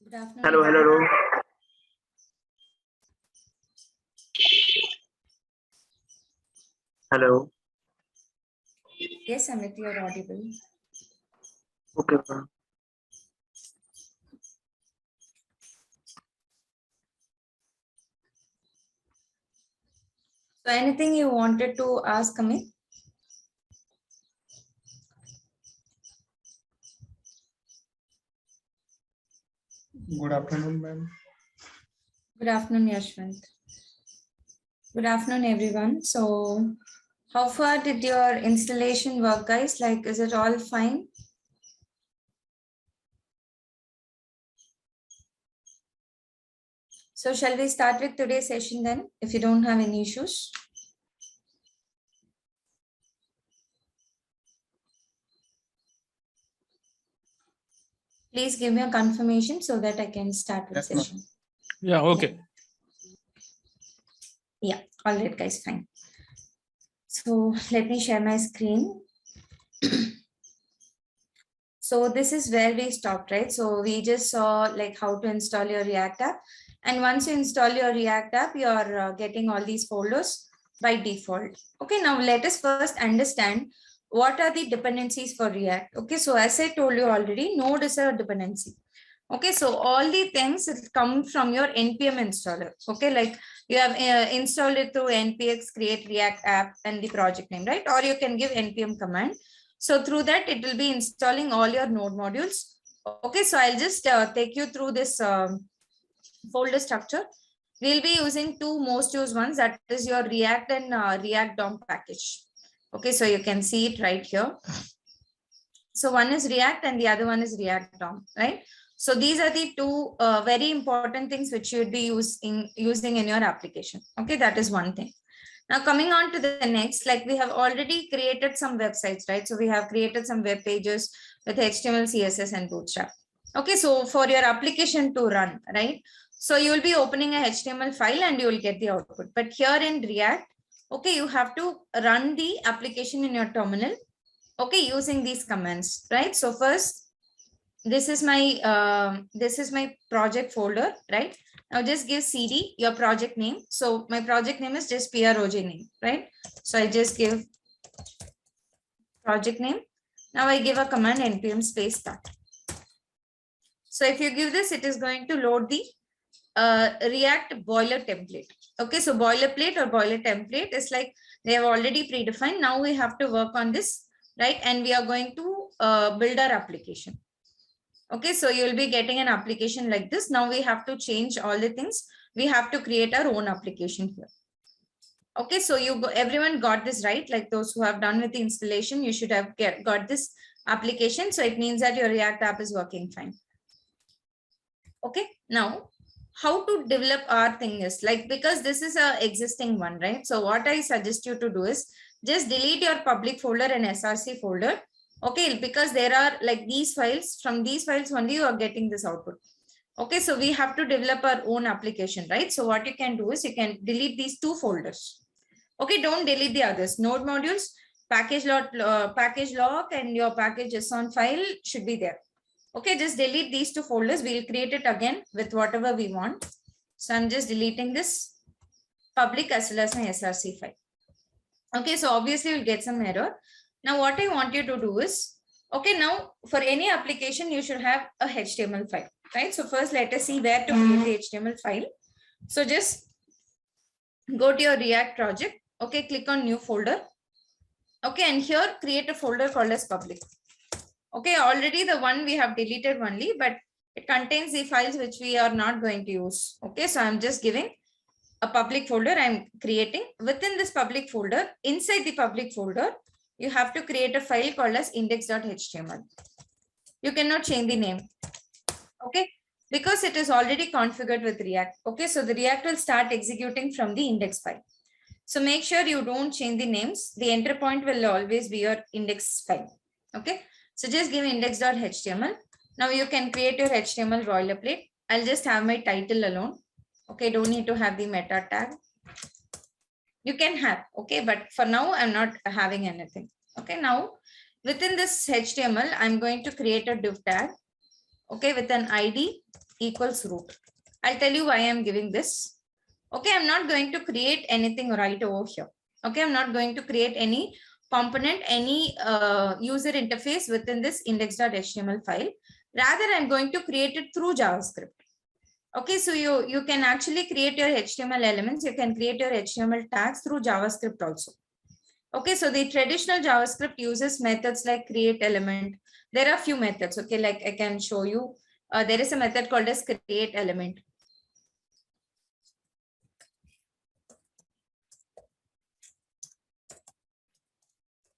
Good afternoon, Hello, hello, everyone. hello. Hello. Yes, Amit, you're audible. Okay, ma'am. So, anything you wanted to ask, Amit? Good afternoon, ma'am. Good afternoon, Yashwant. Good afternoon, everyone. So, how far did your installation work, guys? Like, is it all fine? So, shall we start with today's session then, if you don't have any issues? Please give me a confirmation so that I can start with Yes, ma'am. session. Yeah, okay. Yeah, all right, guys, fine. So, let me share my screen. So this is where we stopped, right? So we just saw like how to install your React app. And once you install your React app, you're getting all these folders by default. Okay, now let us first understand what are the dependencies for React. Okay, so as I told you already, Node is a dependency. Okay, so all the things that come from your npm installer. Okay, like you have installed it through npx create react app and the project name, right? Or you can give npm command. So through that, it will be installing all your node modules. Okay, so I'll just take you through this folder structure. We'll be using two most used ones, that is your React and React DOM package. Okay, so you can see it right here. So one is React and the other one is React DOM, right? So these are the two very important things which you would be using in your application. Okay, that is one thing. Now coming on to the next, like we have already created some websites, right? So we have created some web pages with HTML, CSS and Bootstrap. Okay, so for your application to run, right? So you will be opening a HTML file and you will get the output. But here in React, okay, you have to run the application in your terminal, okay, using these commands, right? So first, this is my project folder, right? Now just give cd your project name. So my project name is just proj name, right? So I just give project name. Now I give a command npm space start. So if you give this, it is going to load the React boiler template. Okay, so boilerplate or boiler template is like they have already predefined. Now we have to work on this, right? And we are going to build our application. Okay, so you'll be getting an application like this. Now we have to change all the things. We have to create our own application here. Okay, so everyone got this right? Like those who have done with the installation, you should have got this application. So it means that your React app is working fine. Okay, now how to develop our thing is like, because this is a existing one, right? So what I suggest you to do is just delete your public folder and src folder. Okay, because there are like these files, from these files only you are getting this output. Okay, so we have to develop our own application, right? So what you can do is you can delete these two folders. Okay, don't delete the others. Node modules, package log and your package JSON file should be there. Okay, just delete these two folders. We'll create it again with whatever we want. So I'm just deleting this public as well as my src file. Okay, so obviously you'll get some error. Now what I want you to do is, okay, now for any application, you should have a HTML file, right? So first let us see where to create the HTML file. So just go to your React project. Okay, click on new folder. Okay, and here create a folder called as public. Okay, already the one we have deleted only, but it contains the files which we are not going to use. Okay, so I'm just giving a public folder I'm creating. Within this public folder, inside the public folder, you have to create a file called as index.html. You cannot change the name. Okay, because it is already configured with React. Okay, so the React will start executing from the index file. So make sure you don't change the names. The enter point will always be your index file. Okay, so just give index.html. Now you can create your HTML boilerplate. I'll just have my title alone. Okay, don't need to have the meta tag. You can have, okay, but for now I'm not having anything. Okay, now within this HTML, I'm going to create a div tag. Okay, with an ID equals root. I'll tell you why I'm giving this. Okay, I'm not going to create anything right over here. Okay, I'm not going to create any component, any user interface within this index.html file. Rather, I'm going to create it through JavaScript. Okay, so you can actually create your HTML elements. You can create your HTML tags through JavaScript also. Okay, so the traditional JavaScript uses methods like create element. There are a few methods. Okay, like I can show you. There is a method called as create element.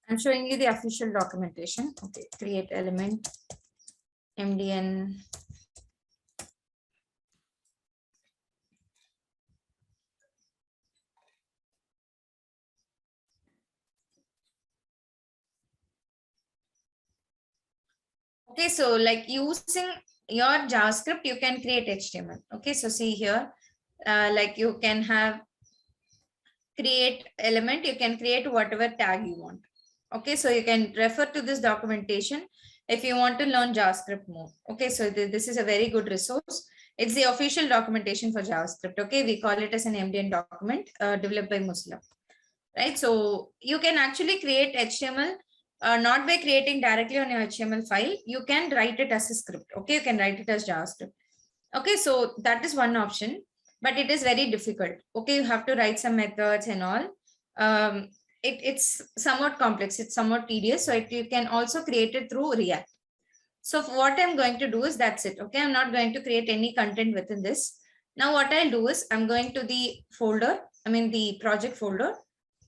I'm showing you the official documentation. Okay, create element, MDN. Okay, so like using your JavaScript, you can create HTML. Okay, so see here, like you can have create element, you can create whatever tag you want. Okay, so you can refer to this documentation if you want to learn JavaScript more. Okay, so this is a very good resource. It's the official documentation for JavaScript. Okay, we call it as an MDN document developed by Mozilla. Right, so you can actually create HTML not by creating directly on your HTML file. You can write it as a script. Okay, you can write it as JavaScript. Okay, so that is one option, but it is very difficult. Okay, you have to write some methods and all. It's somewhat complex, it's somewhat tedious. So you can also create it through React. So what I'm going to do is that's it. Okay, I'm not going to create any content within this. Now what I'll do is I'm going to the folder, the project folder.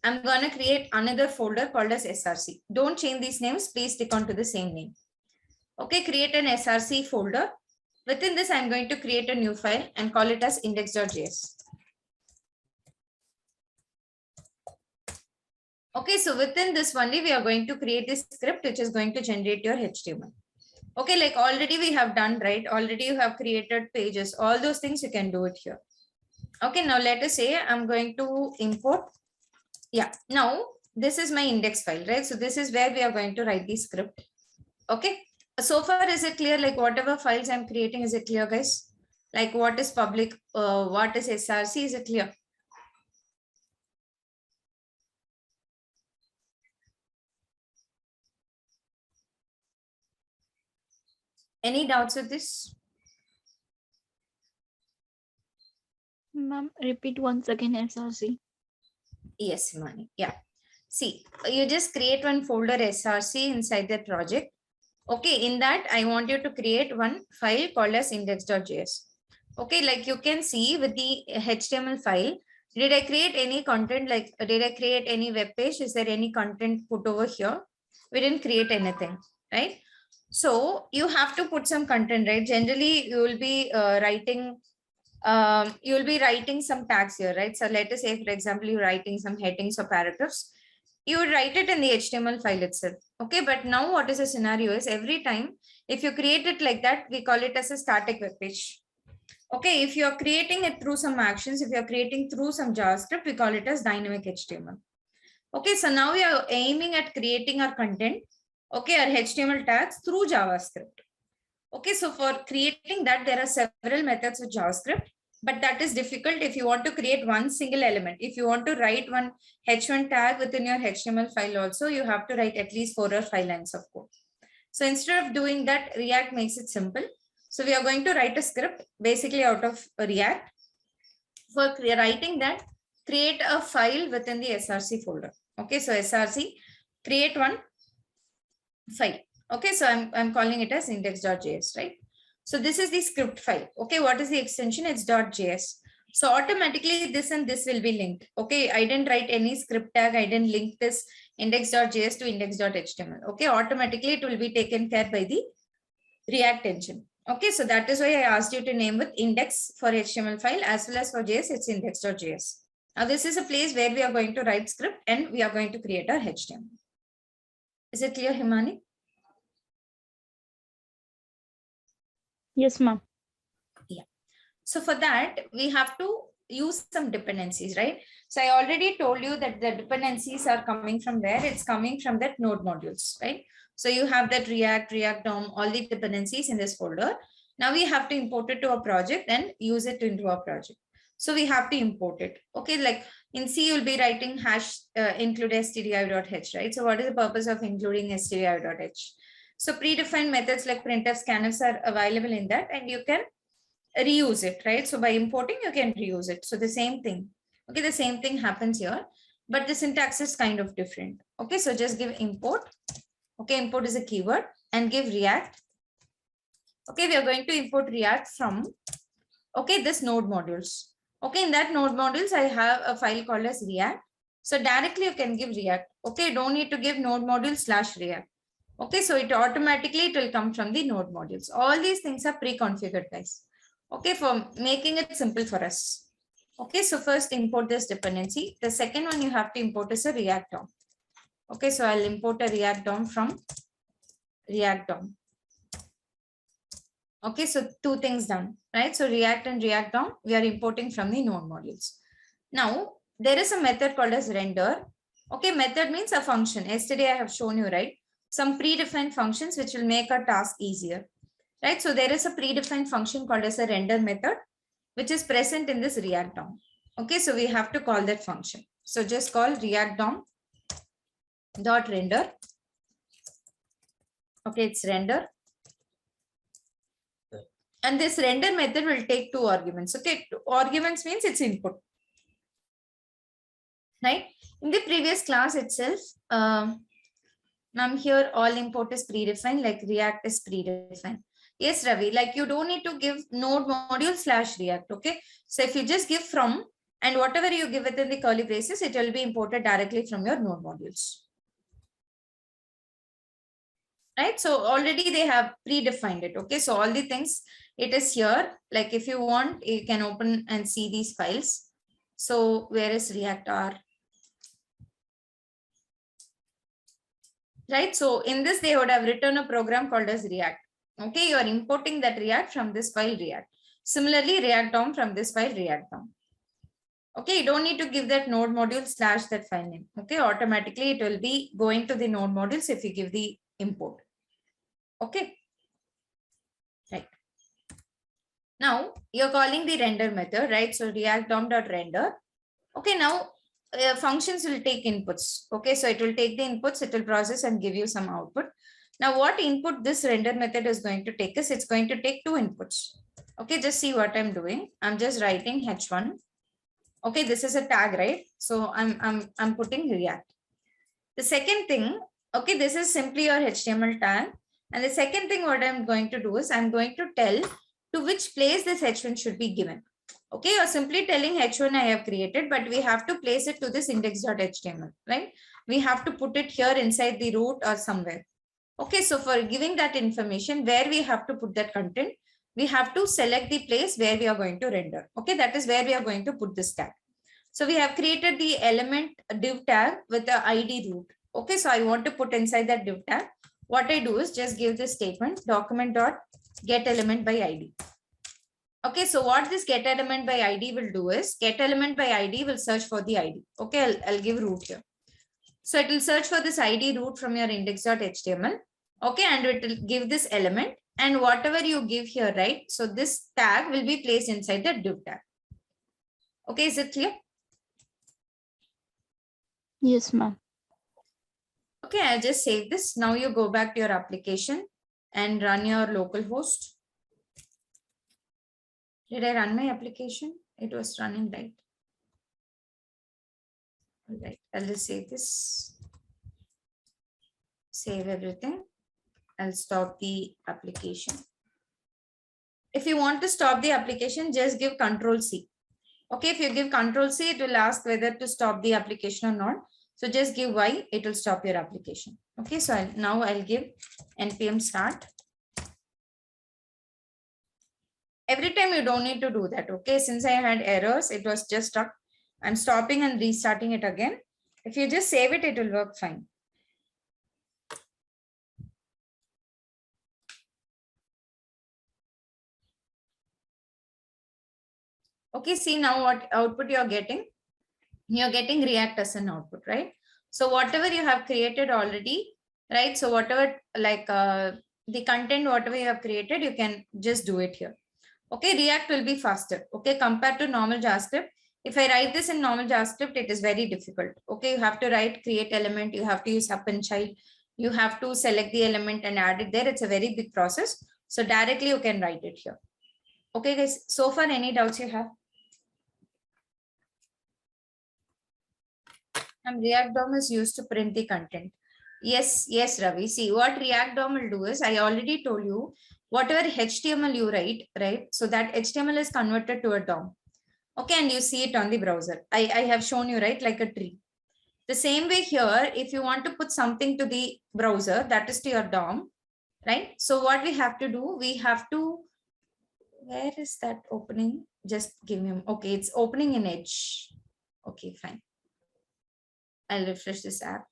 I'm going to create another folder called as SRC. Don't change these names, please stick on to the same name. Okay, create an SRC folder. Within this, I'm going to create a new file and call it as index.js. Okay, so within this only, we are going to create this script which is going to generate your HTML. Okay, like already we have done, right? Already you have created pages. All those things you can do it here. Okay, now let us say I'm going to import. Yeah, now this is my index file, right? So this is where we are going to write the script. Okay, so far is it clear? Like whatever files I'm creating, is it clear, guys? Like what is public, what is SRC, is it clear? Any doubts with this? Ma'am, repeat once again SRC. Yes, Mani. Yeah. See, you just create one folder SRC inside the project. Okay, in that I want you to create one file called as index.js. Okay, like you can see with the HTML file, did I create any content? Like, did I create any web page? Is there any content put over here? We didn't create anything, right? So you have to put some content, right? Generally, you will be writing some tags here, right? So let us say, for example, you're writing some headings or paragraphs. You would write it in the HTML file itself. Okay, but now what is the scenario is every time, if you create it like that, we call it as a static web page. Okay, if you're creating it through some actions, if you're creating through some JavaScript, we call it as dynamic HTML. Okay, so now we are aiming at creating our content, okay, our HTML tags through JavaScript. Okay, so for creating that, there are several methods with JavaScript, but that is difficult if you want to create one single element. If you want to write one H1 tag within your HTML file also, you have to write at least 4 or 5 lines of code. So instead of doing that, React makes it simple. So we are going to write a script basically out of React. For writing that, create a file within the SRC folder. Okay, so SRC, create one file. Okay, so I'm calling it as index.js, right? So this is the script file. Okay, what is the extension? It's .js. So automatically this and this will be linked. Okay, I didn't write any script tag. I didn't link this index.js to index.html. Okay, automatically it will be taken care by the React engine. Okay, so that is why I asked you to name with index for HTML file as well as for JS, it's index.js. Now this is a place where we are going to write script and we are going to create our HTML. Is it clear, Himani? Yes, ma'am. Yeah. So for that, we have to use some dependencies, right? So I already told you that the dependencies are coming from where? It's coming from that node modules, right? So you have that React DOM, all the dependencies in this folder. Now we have to import it to a project and use it into our project. So we have to import it. Okay, like in C, you'll be writing hash include stdio.h, right? So what is the purpose of including stdio.h? So predefined methods like printf, scanfs are available in that, and you can reuse it, right? So by importing, you can reuse it. So the same thing. Okay, the same thing happens here, but the syntax is kind of different. Okay, so just give import. Okay, import is a keyword, and give React. Okay, we are going to import React from, okay, this node modules. Okay, in that node modules, I have a file called as React. So directly you can give React. Okay, don't need to give node module / React. Okay, so it automatically it will come from the node modules. All these things are pre-configured, guys. Okay, for making it simple for us. Okay, so first import this dependency. The second one you have to import is a React DOM. Okay, so I'll import a React DOM from React DOM. Okay, so two things done, right? So React and React DOM, we are importing from the node modules. Now, there is a method called as render. Okay, method means a function. Yesterday I have shown you, right? Some predefined functions which will make our task easier, right? So there is a predefined function called as a render method, which is present in this React DOM. Okay, so we have to call that function. So just call React DOM dot render. Okay, it's render. And this render method will take 2 arguments. Okay, 2 arguments means it's input. Right? In the previous class itself, ma'am, here all import is predefined, like React is predefined. Yes, Ravi, like you don't need to give node module / React. Okay, so if you just give from, and whatever you give within the curly braces, it will be imported directly from your node modules. Right, so already they have predefined it. Okay, so all the things, it is here. Like if you want, you can open and see these files. So where is React R? Right, so in this they would have written a program called as React. Okay, you are importing that React from this file React. Similarly, React DOM from this file React DOM. Okay, you don't need to give that node module / that file name. Okay, automatically it will be going to the node modules if you give the import. Okay, right. Now you're calling the render method, right? So React DOM.render. Okay, now functions will take inputs. Okay, so it will take the inputs, it will process and give you some output. Now what input this render method is going to take is, it's going to take 2 inputs. Okay, just see what I'm doing. I'm just writing h1. Okay, this is a tag, right? So I'm putting React. The second thing, okay, this is simply your HTML tag. And the second thing what I'm going to do is, I'm going to tell to which place this h1 should be given. Okay, you're simply telling h1 I have created, but we have to place it to this index.html, right? We have to put it here inside the root or somewhere. Okay, so for giving that information, where we have to put that content, we have to select the place where we are going to render. Okay, that is where we are going to put this tag. So we have created the element div tag with the ID root. Okay, so I want to put inside that div tag. What I do is just give this statement document.getElementById. Okay, so what this getElementById will do is, getElementById will search for the ID. Okay, I'll give root here. So it will search for this ID root from your index.html. Okay, and it will give this element, and whatever you give here, right? So this tag will be placed inside the div tag. Okay, is it clear? Yes, ma'am. Okay, I'll just save this. Now you go back to your application and run your localhost. Did I run my application? It was running, right? All right, I'll just save this. Save everything. I'll stop the application. If you want to stop the application, just give Control-C. Okay, if you give Control-C, it will ask whether to stop the application or not. So just give Y, it will stop your application. Okay, so now I'll give npm start. Every time you don't need to do that. Okay, since I had errors, it was just stuck. I'm stopping and restarting it again. If you just save it, it will work fine. Okay, see now what output you're getting. You're getting React as an output, right? So whatever you have created already, right? So whatever like the content, whatever you have created, you can just do it here. Okay, React will be faster. Okay, compared to normal JavaScript. If I write this in normal JavaScript, it is very difficult. Okay, you have to write create element, you have to use append child, you have to select the element and add it there. It's a very big process. So directly you can write it here. Okay, guys. So far, any doubts you have? And React DOM is used to print the content. Yes, Ravi. See, what React DOM will do is, I already told you, whatever HTML you write, right? So that HTML is converted to a DOM. Okay, and you see it on the browser. I have shown you, right, like a tree. The same way here, if you want to put something to the browser, that is to your DOM, right? So what we have to do, we have to, where is that opening? Just give me, okay, it's opening in Edge. Okay, fine. I'll refresh this app.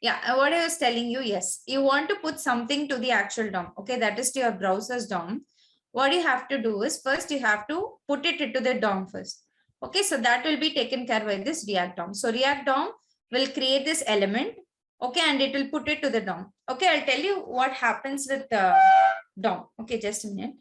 Yeah, what I was telling you, yes, you want to put something to the actual DOM. Okay, that is to your browser's DOM. What you have to do is, first you have to put it into the DOM first. Okay, so that will be taken care by this React DOM. So React DOM will create this element. Okay, and it will put it to the DOM. Okay, I'll tell you what happens with the DOM. Okay, just a minute.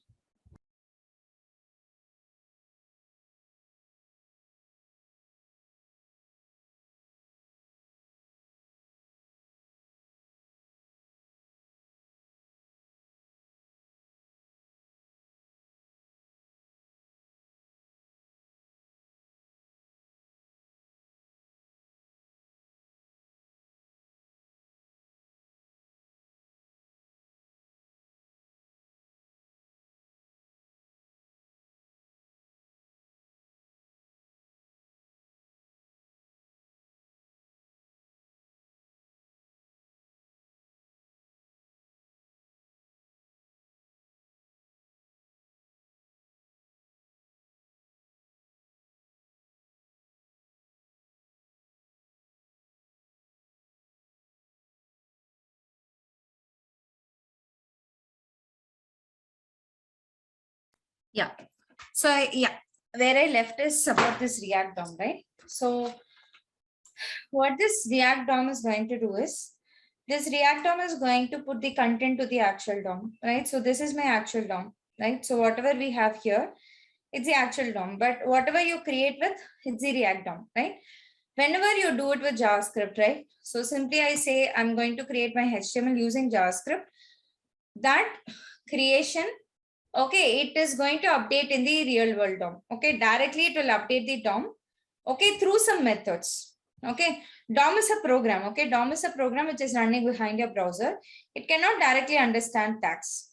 Yeah. So where I left is about this React DOM, right? So what this React DOM is going to do is, this React DOM is going to put the content to the actual DOM, right? So this is my actual DOM, right? So whatever we have here, it's the actual DOM, but whatever you create with, it's the React DOM, right? Whenever you do it with JavaScript, right? So simply I say, I'm going to create my HTML using JavaScript. That creation, okay, it is going to update in the real world DOM. Okay, directly it will update the DOM, okay, through some methods. Okay, DOM is a program. Okay, DOM is a program which is running behind your browser. It cannot directly understand tags.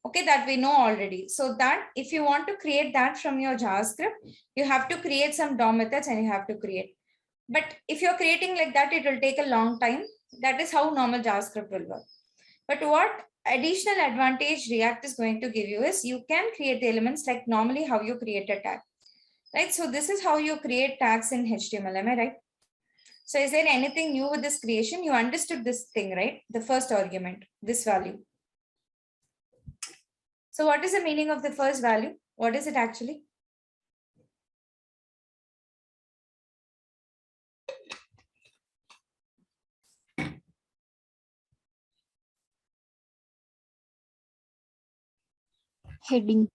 Okay, that we know already. So that if you want to create that from your JavaScript, you have to create some DOM methods and you have to create. But if you're creating like that, it will take a long time. That is how normal JavaScript will work. But what additional advantage React is going to give you is, you can create the elements like normally how you create a tag, right? So this is how you create tags in HTML. Am I right? So is there anything new with this creation? You understood this thing, right? The first argument, this value. So what is the meaning of the first value? What is it actually? Heading.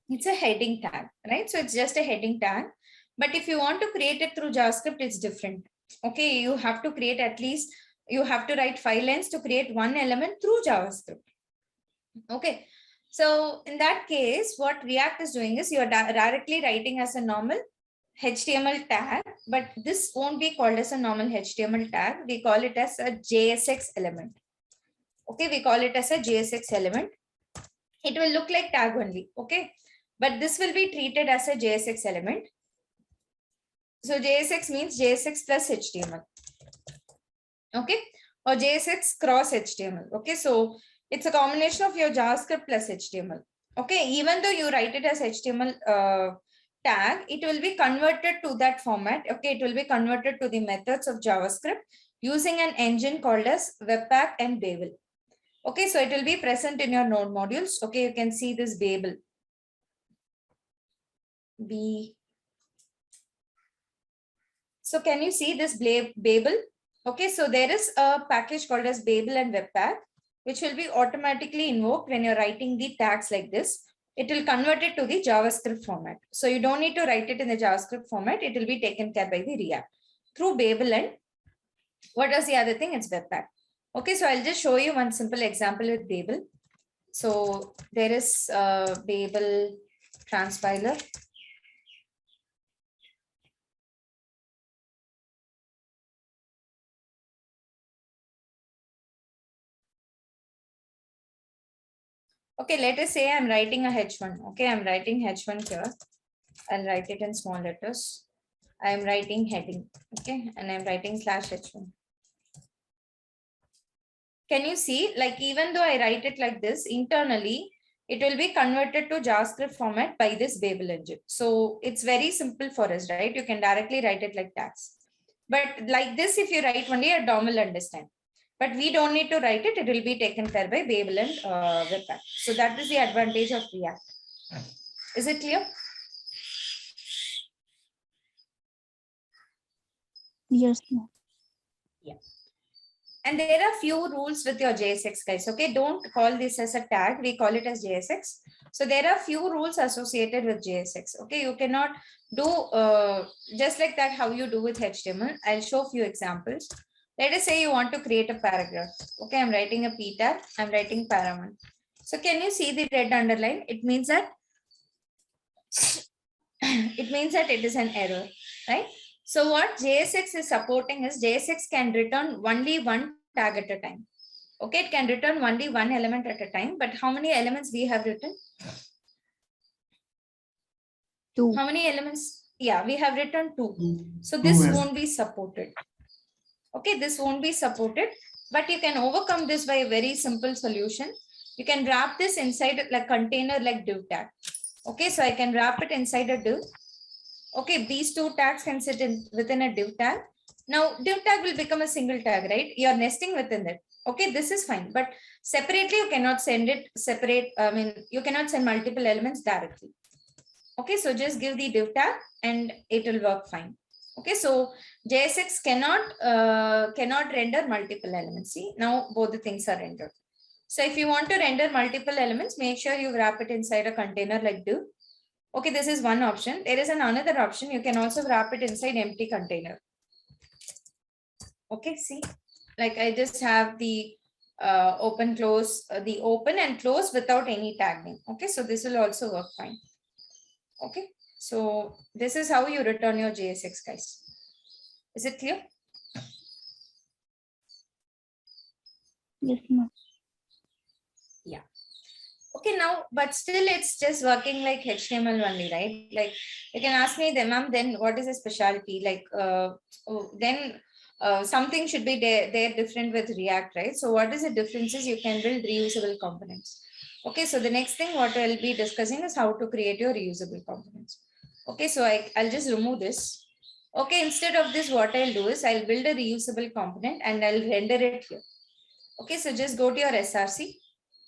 It's a heading tag, right? So it's just a heading tag. But if you want to create it through JavaScript, it's different. Okay, you have to create at least, you have to write 5 lines to create one element through JavaScript. Okay, so in that case, what React is doing is, you're directly writing as a normal HTML tag, but this won't be called as a normal HTML tag. We call it as a JSX element. Okay, we call it as a JSX element. It will look like tag only. Okay, but this will be treated as a JSX element. So JSX means JSX plus HTML. Okay, or JSX cross HTML. Okay, so it's a combination of your JavaScript plus HTML. Okay, even though you write it as HTML tag, it will be converted to that format. Okay, it will be converted to the methods of JavaScript using an engine called as Webpack and Babel. Okay, so it will be present in your node modules. Okay, you can see this Babel. So can you see this Babel? Okay, so there is a package called as Babel and Webpack, which will be automatically invoked when you're writing the tags like this. It will convert it to the JavaScript format. So you don't need to write it in the JavaScript format. It will be taken care by the React through Babel. And what was the other thing? It's Webpack. Okay, so I'll just show you one simple example with Babel. So there is Babel transpiler. Okay, let us say I'm writing a H1. Okay, I'm writing H1 here. I'll write it in small letters. I'm writing heading. Okay, and I'm writing /H1. Can you see, like, even though I write it like this, internally, it will be converted to JavaScript format by this Babel engine. So it's very simple for us, right? You can directly write it like tags. But like this, if you write only, a DOM will understand. But we don't need to write it. It will be taken care by Babel and Webpack. So that is the advantage of React. Is it clear? Yes, ma'am. Yeah. And there are few rules with your JSX, guys. Okay, don't call this as a tag. We call it as JSX. So there are few rules associated with JSX. Okay, you cannot do just like that how you do with HTML. I'll show a few examples. Let us say you want to create a paragraph. Okay, I'm writing a P tag. I'm writing para1. So can you see the red underline? It means that it is an error, right? So what JSX is supporting is JSX can return only one tag at a time. Okay, it can return only one element at a time. But how many elements we have written? 2. How many elements? Yeah, we have written 2. So this won't be supported. Okay, this won't be supported, but you can overcome this by a very simple solution. You can wrap this inside like container like div tag. Okay, so I can wrap it inside a div. Okay, these 2 tags can sit within a div tag. Now div tag will become a single tag, right? You are nesting within it. Okay, this is fine, but separately you cannot send it separate. I mean, you cannot send multiple elements directly. Okay, so just give the div tag and it will work fine. Okay, so JSX cannot render multiple elements. See, now both the things are rendered. So if you want to render multiple elements, make sure you wrap it inside a container like div. Okay, this is one option. There is another option. You can also wrap it inside empty container. Okay, see, like I just have the open, close, the open and close without any tag name. Okay, so this will also work fine. Okay, so this is how you return your JSX, guys. Is it clear? Yes, ma'am. Yeah. Okay, now, but still it's just working like HTML only, right? Like you can ask me, ma'am, then what is the specialty? Like something should be there different with React, right? So what is the differences? You can build reusable components. Okay, so the next thing what I'll be discussing is how to create your reusable components. Okay, so I'll just remove this. Okay, instead of this, what I'll do is I'll build a reusable component and I'll render it here. Okay, so just go to your SRC,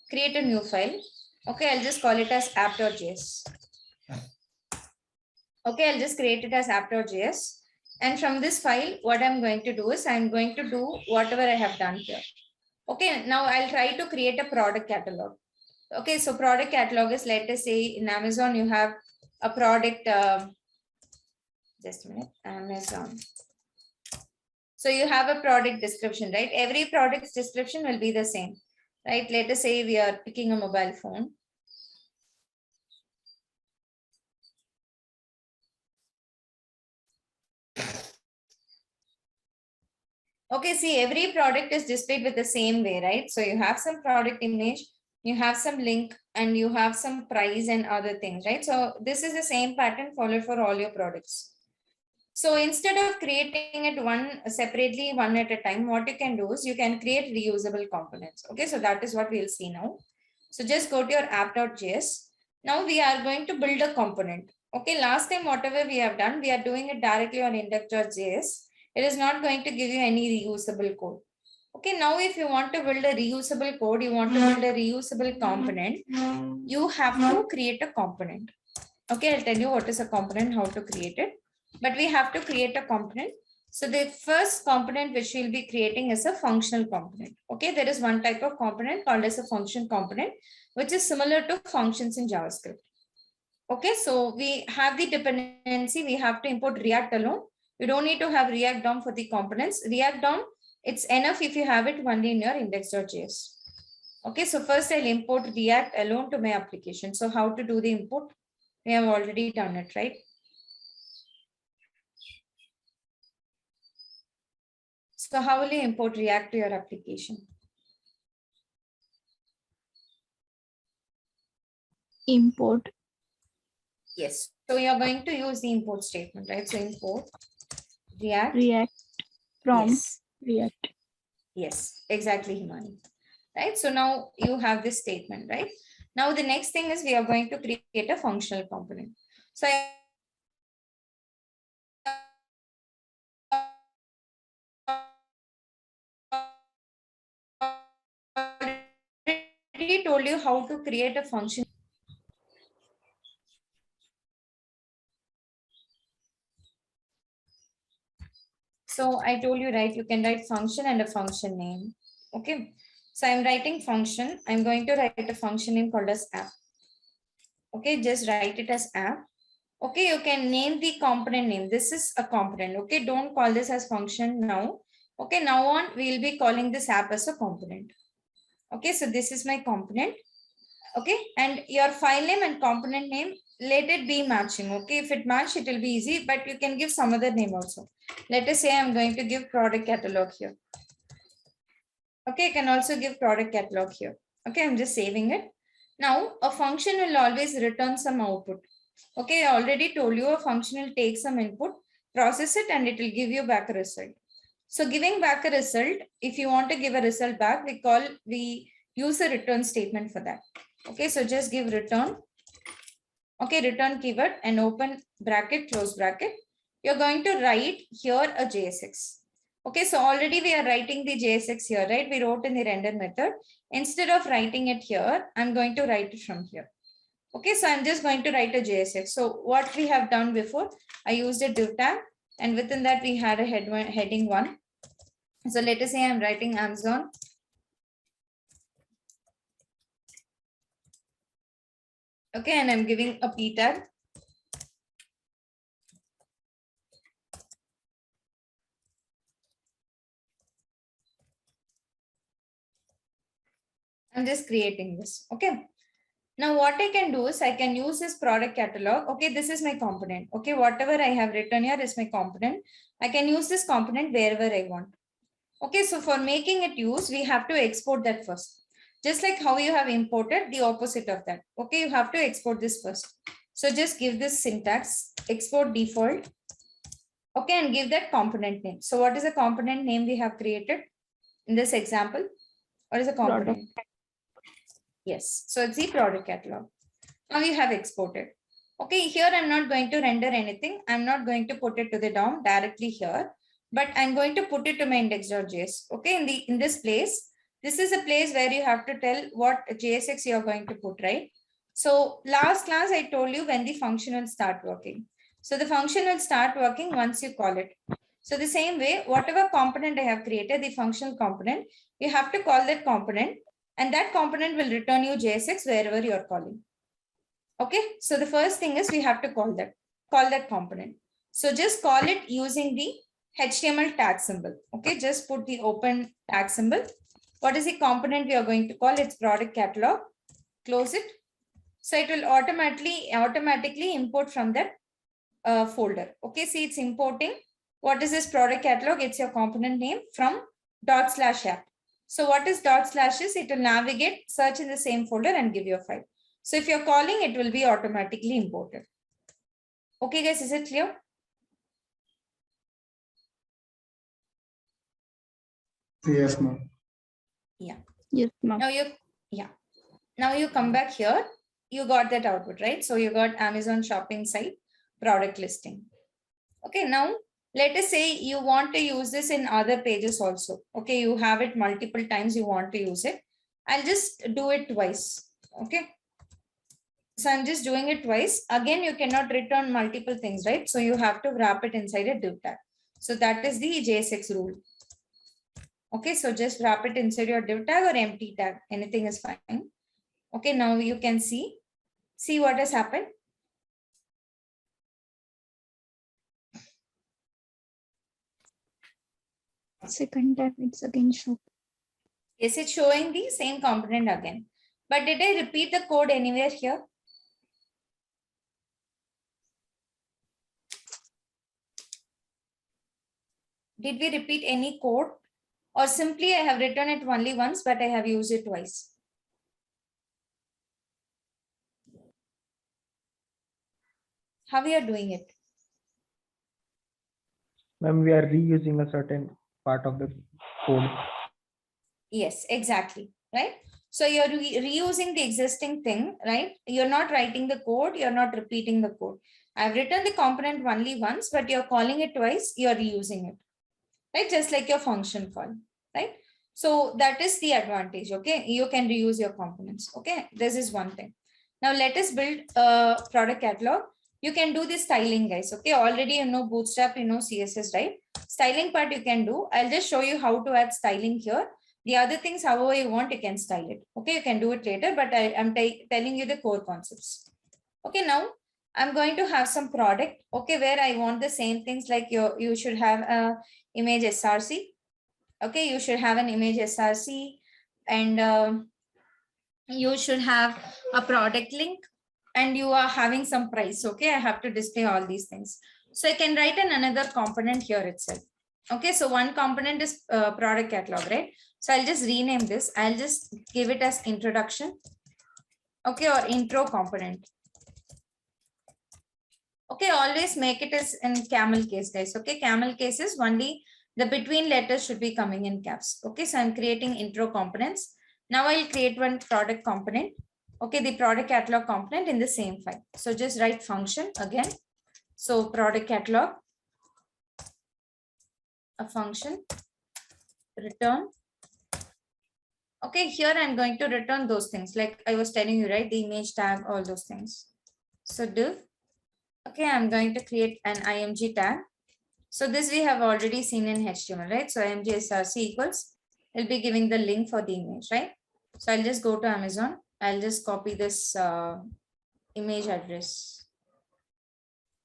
create a new file. Okay, I'll just call it as app.js. Okay, I'll just create it as app.js. And from this file, what I'm going to do is I'm going to do whatever I have done here. Okay, now I'll try to create a product catalog. Okay, so product catalog is, let us say in Amazon, you have a product, just a minute, Amazon. So you have a product description, right? Every product's description will be the same, right? Let us say we are picking a mobile phone. Okay, see, every product is displayed with the same way, right? So you have some product image, you have some link, and you have some price and other things, right? So this is the same pattern followed for all your products. So instead of creating it one separately, one at a time, what you can do is you can create reusable components. Okay, so that is what we'll see now. So just go to your app.js. Now we are going to build a component. Okay, last time whatever we have done, we are doing it directly on index.js. It is not going to give you any reusable code. Okay, now if you want to build a reusable code, you want to build a reusable component, you have to create a component. Okay, I'll tell you what is a component, how to create it. But we have to create a component. So the first component which we'll be creating is a functional component. Okay, there is one type of component called as a function component, which is similar to functions in JavaScript. Okay, so we have the dependency, we have to import React alone. You don't need to have React DOM for the components. React DOM, it's enough if you have it only in your index.js. Okay, so first I'll import React alone to my application. So how to do the import? We have already done it, right? So how will you import React to your application? Import. Yes. So you're going to use the import statement, right? So import React. React from Yes. React. Yes, exactly, Himani. Right. So now you have this statement, right? Now the next thing is we are going to create a functional component. So I already told you how to create a function. So I told you, right, you can write function and a function name. Okay. So I'm writing function. I'm going to write a function name called as app. Okay, just write it as app. Okay, you can name the component name. This is a component. Okay, don't call this as function now. Okay, now on, we'll be calling this app as a component. Okay, so this is my component. Okay, and your file name and component name, let it be matching. Okay, if it match, it will be easy, but you can give some other name also. Let us say I'm going to give product catalog here. Okay, I can also give product catalog here. Okay, I'm just saving it. Now, a function will always return some output. Okay, I already told you a function will take some input, process it, and it will give you back a result. So giving back a result, if you want to give a result back, we use a return statement for that. Okay, so just give return. Okay, return keyword and open bracket, close bracket. You're going to write here a JSX. Okay, so already we are writing the JSX here, right? We wrote in the render method. Instead of writing it here, I'm going to write it from here. Okay, so I'm just going to write a JSX. So what we have done before, I used a div tag, and within that we had a heading 1. So let us say I'm writing Amazon. Okay, and I'm giving a p tag. I'm just creating this. Okay. Now what I can do is I can use this product catalog. Okay, this is my component. Okay, whatever I have written here is my component. I can use this component wherever I want. Okay, so for making it use, we have to export that first. Just like how you have imported, the opposite of that. Okay, you have to export this first. So just give this syntax, export default. Okay, and give that component name. So what is the component name we have created in this example? What is the component? Product. Yes, so it's the product catalog. Now you have exported. Okay, here I'm not going to render anything. I'm not going to put it to the DOM directly here, but I'm going to put it to my index.js. Okay, in this place, this is a place where you have to tell what JSX you're going to put, right? So last class I told you when the function will start working. So the function will start working once you call it. So the same way, whatever component I have created, the functional component, you have to call that component, and that component will return you JSX wherever you're calling. Okay, so the first thing is we have to call that component. So just call it using the HTML tag symbol. Okay, just put the open tag symbol. What is the component we are going to call? It's product catalog. Close it. So it will automatically import from that folder. Okay, see, it's importing. What is this product catalog? It's your component name from /app. So what is /? Is it will navigate, search in the same folder and give you a file. So if you're calling, it will be automatically imported. Okay, guys, is it clear? Yes, ma'am. Yeah. Yes, ma'am. Now you come back here. You got that output, right? So you got Amazon shopping site product listing. Okay, now let us say you want to use this in other pages also. Okay, you have it multiple times, you want to use it. I'll just do it twice. Okay. So I'm just doing it twice. Again, you cannot return multiple things, right? So you have to wrap it inside a div tag. So that is the JSX rule. Okay, so just wrap it inside your div tag or empty tag. Anything is fine. Okay, now you can see what has happened. Second time it's again show. Yes, it's showing the same component again. But did I repeat the code anywhere here? Did we repeat any code? Or simply I have written it only once, but I have used it twice? How we are doing it? Ma'am, we are reusing a certain part of the code. Yes, exactly. Right. So you're reusing the existing thing, right? You're not writing the code. You're not repeating the code. I've written the component only once, but you're calling it twice. You're reusing it, right? Just like your function call, right? So that is the advantage. Okay. You can reuse your components. Okay. This is one thing. Now let us build a product catalog. You can do the styling, guys. Okay. Already you know Bootstrap, you know CSS, right? Styling part you can do. I'll just show you how to add styling here. The other things, however you want, you can style it. Okay, you can do it later, but I'm telling you the core concepts. Okay, now I'm going to have some product. Okay, where I want the same things like you should have a image SRC. Okay, you should have an image SRC, and you should have a product link, and you are having some price. Okay, I have to display all these things. So I can write another component here itself. Okay, so one component is product catalog, right? So I'll just rename this. I'll just give it as introduction. Okay, or intro component. Okay, always make it as in camel case, guys. Okay, camel case is only the between letters should be coming in caps. Okay, so I'm creating intro components. Now I'll create one product component. Okay, the product catalog component in the same file. So just write function again. So product catalog, a function, return. Okay, here I'm going to return those things like I was telling you, right? The image tag, all those things. So div. Okay, I'm going to create an img tag. So this we have already seen in HTML, right? So img src equals, it'll be giving the link for the image, right? So I'll just go to Amazon. I'll just copy this image address.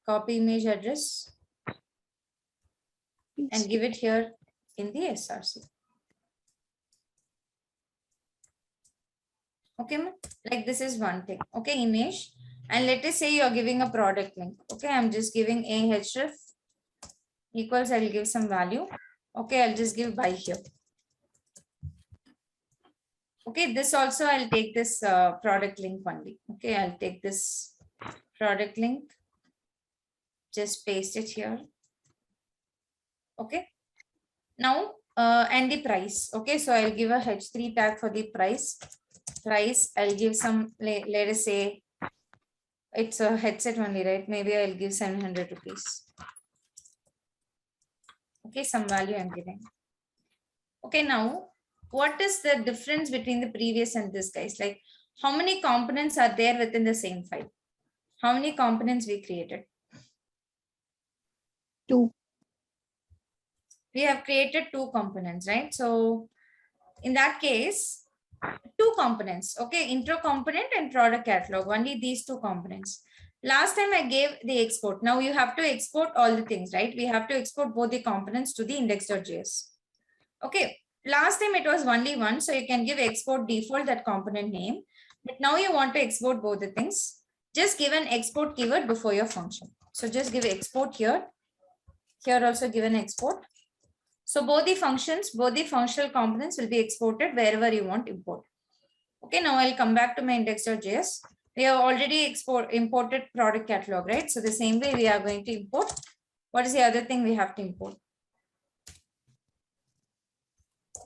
Copy image address and give it here in the SRC. Okay, like this is one thing. Okay, image. And let us say you're giving a product link. Okay, I'm just giving a href equals, I'll give some value. Okay, I'll just give by here. Okay, this also I'll take this product link only. Okay, I'll take this product link, just paste it here. Okay, now and the price. Okay, so I'll give a h3 tag for the price. I'll give some, let us say it's a headset only, right? Maybe I'll give 700 rupees. Okay, some value I'm giving. Okay, now what is the difference between the previous and this, guys? Like how many components are there within the same file? How many components we created? 2. We have created 2 components, right? So in that case, 2 components. Okay, intro component and product catalog, only these 2 components. Last time I gave the export. Now you have to export all the things, right? We have to export both the components to the index.js. Okay, last time it was only one, so you can give export default that component name. But now you want to export both the things. Just give an export keyword before your function. So just give export here. Here also give an export. So both the functions, both the functional components will be exported wherever you want import. Okay, now I'll come back to my index.js. We have already imported product catalog, right? So the same way we are going to import. What is the other thing we have to import?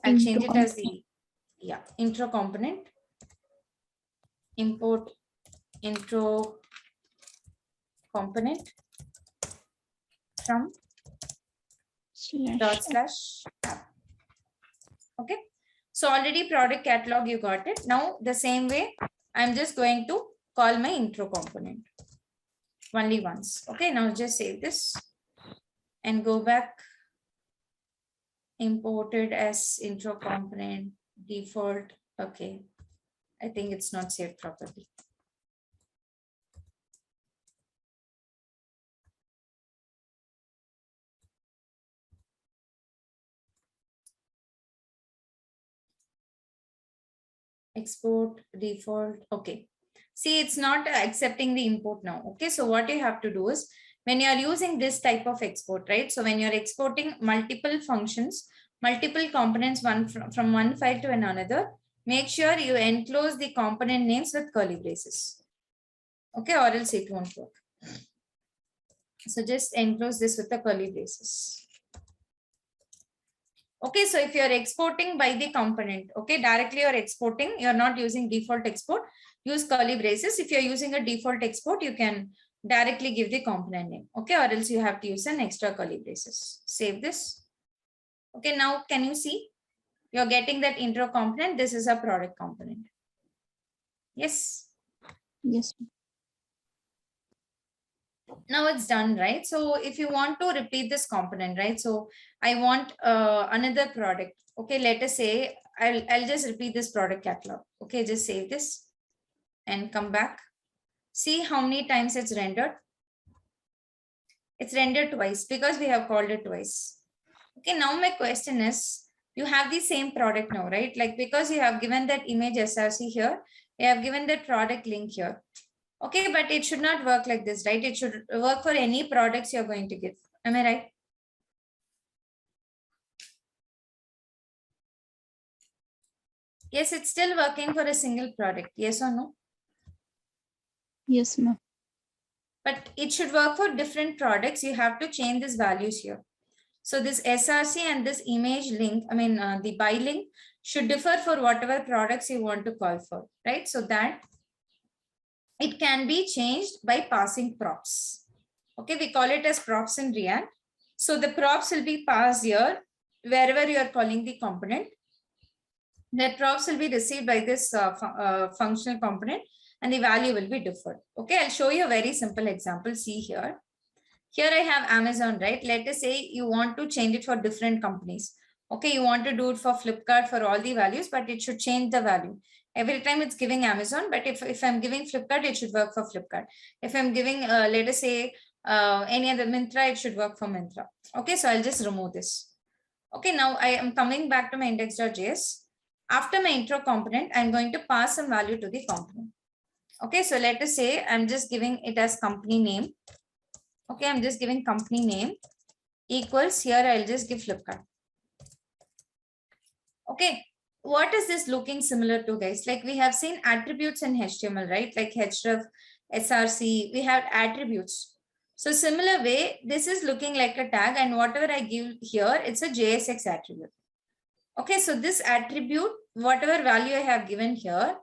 I'll change it as the intro component. Import intro component from /app. Okay, so already product catalog you got it. Now the same way I'm just going to call my intro component only once. Okay, now just save this and go back imported as intro component default. Okay, I think it's not saved properly. Export default. Okay, see, it's not accepting the import now. Okay, so what you have to do is, when you are using this type of export, right? So when you're exporting multiple functions, multiple components, one from one file to another, make sure you enclose the component names with curly braces. Okay, or else it won't work. So just enclose this with the curly braces. Okay, so if you're exporting by the component, okay, directly you're exporting, you're not using default export, use curly braces. If you're using a default export, you can directly give the component name, okay, or else you have to use an extra curly braces. Save this. Okay, now can you see? You're getting that intro component. This is a product component. Yes. Yes. Now it's done, right? So if you want to repeat this component, right? So I want another product. Okay, let us say I'll just repeat this product catalog. Okay, just save this and come back. See how many times it's rendered. It's rendered twice because we have called it twice. Okay, now my question is, you have the same product now, right? Like, because you have given that image SRC here, you have given that product link here. Okay, but it should not work like this, right? It should work for any products you're going to give. Am I right? Yes, it's still working for a single product. Yes or no? Yes, ma'am. But it should work for different products. You have to change these values here. So this SRC and this image link, the by link should differ for whatever products you want to call for, right? So that it can be changed by passing props. Okay, we call it as props in React. So the props will be passed here wherever you are calling the component. That props will be received by this functional component and the value will be differed. Okay, I'll show you a very simple example. See here. Here I have Amazon, right? Let us say you want to change it for different companies. Okay, you want to do it for Flipkart for all the values, but it should change the value. Every time it's giving Amazon, but if I'm giving Flipkart, it should work for Flipkart. If I'm giving, let us say, any other Myntra, it should work for Myntra. Okay, so I'll just remove this. Okay, now I am coming back to my index.js. After my intro component, I'm going to pass some value to the component. Okay, so let us say I'm just giving it as company name. Okay, I'm just giving company name equals, here I'll just give Flipkart. Okay, what is this looking similar to, guys? Like, we have seen attributes in HTML, right? Like href, src, we have attributes. So similar way, this is looking like a tag, and whatever I give here, it's a JSX attribute. Okay, so this attribute, whatever value I have given here,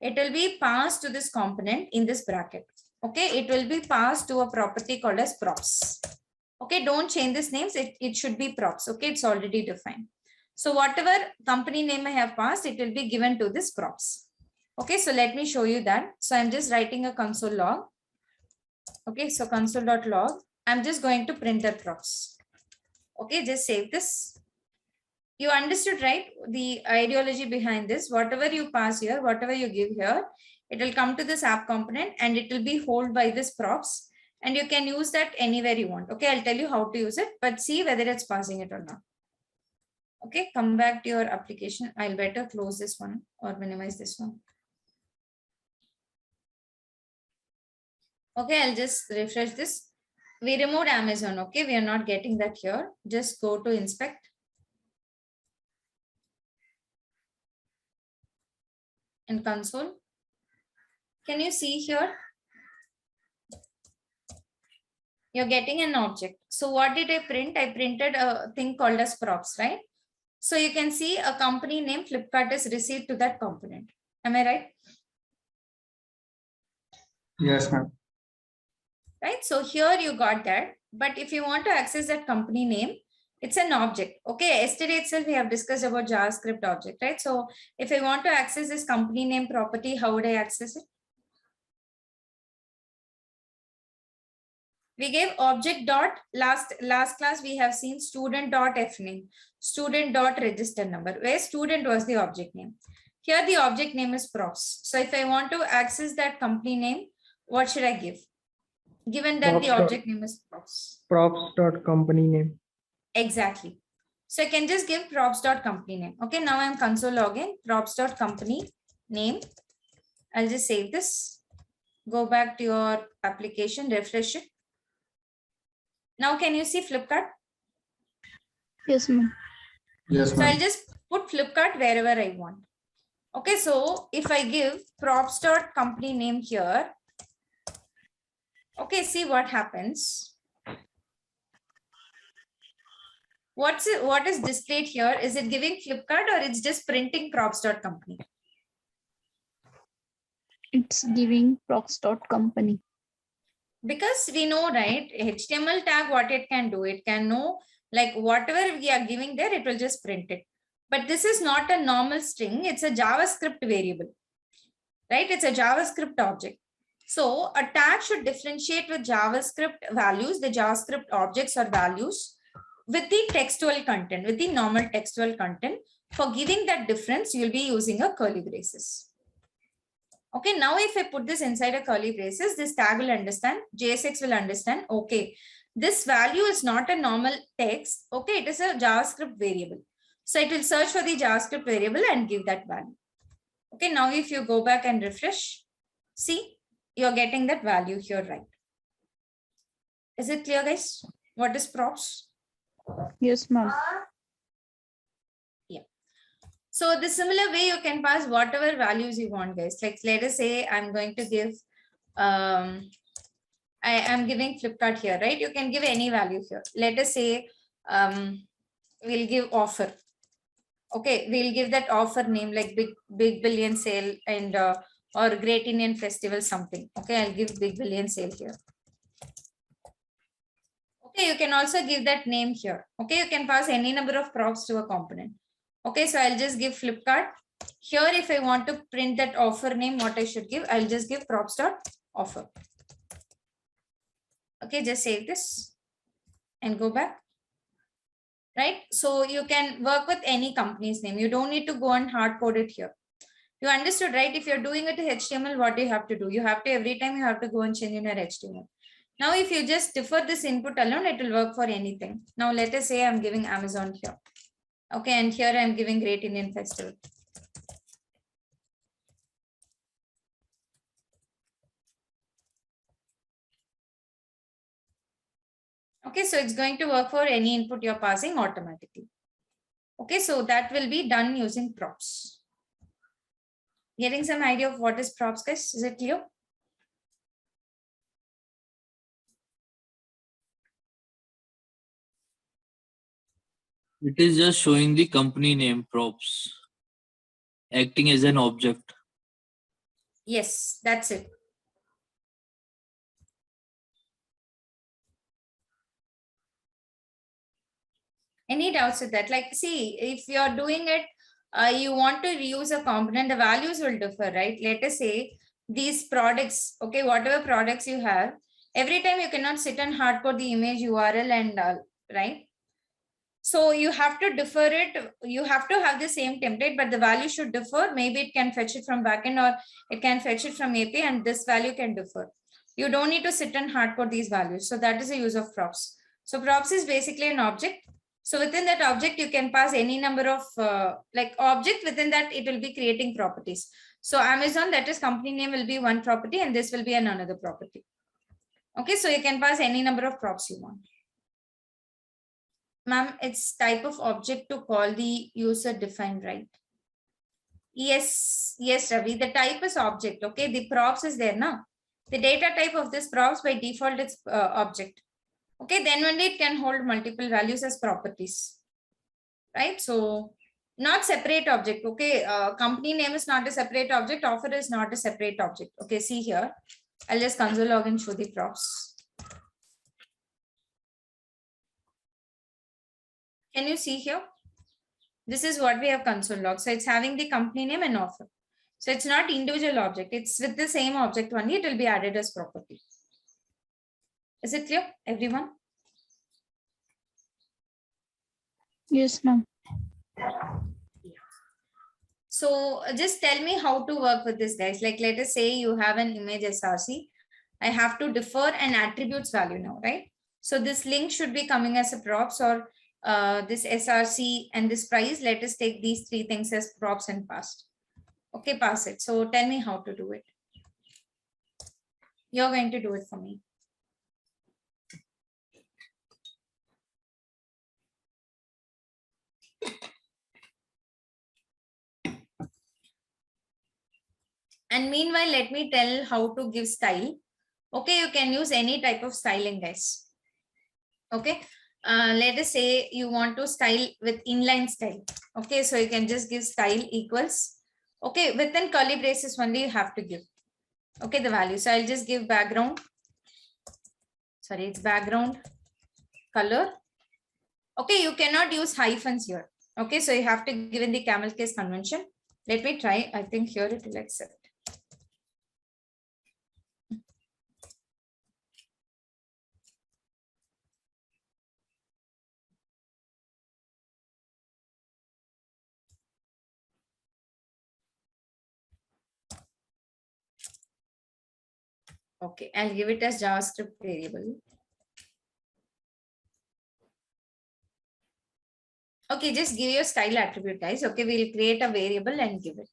it will be passed to this component in this bracket. Okay, it will be passed to a property called as props. Okay, don't change these names. It should be props. Okay, it's already defined. So whatever company name I have passed, it will be given to this props. Okay, so let me show you that. So I'm just writing a console log. Okay, so console.log. I'm just going to print the props. Okay, just save this. You understood, right? The ideology behind this, whatever you pass here, whatever you give here, it will come to this app component and it will be held by this props, and you can use that anywhere you want. Okay, I'll tell you how to use it, but see whether it's passing it or not. Okay, come back to your application. I'll better close this one or minimize this one. Okay, I'll just refresh this. We removed Amazon. Okay, we are not getting that here. Just go to inspect. And console. Can you see here? You're getting an object. So what did I print? I printed a thing called as props, right? So you can see a company name Flipkart is received to that component. Am I right? Yes, ma'am. Right. So here you got that. But if you want to access that company name, it's an object. Okay. Yesterday itself, we have discussed about JavaScript object, right? So if I want to access this company name property, how would I access it? We gave object dot last class we have seen student dot f name, student dot register number, where student was the object name. Here the object name is props. So if I want to access that company name, what should I give? Given that the Props dot- object name is props. props.company name. Exactly. So I can just give props.company name. Okay, now I'm console login, props.company name. I'll just save this. Go back to your application, refresh it. Now can you see Flipkart? Yes, ma'am. Yes, So I'll ma'am. just put Flipkart wherever I want. Okay, so if I give props.company name here, okay, see what happens. What is displayed here? Is it giving Flipkart or it's just printing props.company? It's giving props.company. Because we know, right, HTML tag, what it can do, it can know like whatever we are giving there, it will just print it. But this is not a normal string, it's a JavaScript variable, right? It's a JavaScript object. So a tag should differentiate with JavaScript values, the JavaScript objects or values, with the textual content, with the normal textual content. For giving that difference, you'll be using a curly braces. Okay, now if I put this inside a curly braces, this tag will understand, JSX will understand, okay, this value is not a normal text, okay, it is a JavaScript variable. So it will search for the JavaScript variable and give that value. Okay, now if you go back and refresh, see, you're getting that value here, right? Is it clear, guys? What is props? Yes, ma'am. So the similar way you can pass whatever values you want, guys. Like let us say I'm going to give, I am giving Flipkart here, right? You can give any value here. Let us say we'll give offer. Okay, we'll give that offer name like big billion sale and or Great Indian Festival something. Okay, I'll give big billion sale here. Okay, you can also give that name here. Okay, you can pass any number of props to a component. Okay, so I'll just give Flipkart. Here, if I want to print that offer name, what I should give, I'll just give props.offer. Okay, just save this and go back. Right, so you can work with any company's name. You don't need to go and hard code it here. You understood, right? If you're doing it to HTML, what do you have to do? You have to, every time you have to go and change in your HTML. Now, if you just defer this input alone, it will work for anything. Now, let us say I'm giving Amazon here. Okay, and here I'm giving Great Indian Festival. Okay, so it's going to work for any input you're passing automatically. Okay, so that will be done using props. Getting some idea of what is props, guys? Is it clear? It is just showing the company name props, acting as an object. Yes, that's it. Any doubts with that? Like, see, if you're doing it, you want to reuse a component, the values will differ, right? Let us say these products, okay, whatever products you have, every time you cannot sit and hard code the image URL and right? So you have to defer it. You have to have the same template, but the value should differ. Maybe it can fetch it from backend or it can fetch it from API and this value can differ. You don't need to sit and hard code these values. So that is the use of props. So props is basically an object. So within that object, you can pass any number of like object within that, it will be creating properties. So Amazon, that is company name will be one property and this will be another property. Okay, so you can pass any number of props you want. Ma'am, it's type of object to call the user defined, right? Yes, yes, Ravi. The type is object. Okay, the props is there now. The data type of this props by default it's object. Okay, then only it can hold multiple values as properties, right? So not separate object. Okay, company name is not a separate object. Offer is not a separate object. Okay, see here. I'll just console log and show the props. Can you see here? This is what we have console log. So it's having the company name and offer. So it's not individual object. It's with the same object only. It will be added as property. Is it clear, everyone? Yes, ma'am. So just tell me how to work with this, guys. Like, let us say you have an image SRC. I have to defer an attributes value now, right? So this link should be coming as a props, or this SRC and this price. Let us take these three things as props and passed. Okay, pass it. So tell me how to do it. You're going to do it for me. And meanwhile, let me tell how to give style. Okay, you can use any type of styling, guys. Okay, let us say you want to style with inline style. Okay, so you can just give style equals. Okay, within curly braces only you have to give. Okay, the value. So I'll just give background. Sorry, it's background color. Okay, you cannot use hyphens here. Okay, so you have to give in the camel case convention. Let me try. I think here it will accept. Okay, I'll give it as JavaScript variable. Okay, just give your style attribute, guys. Okay, we'll create a variable and give it.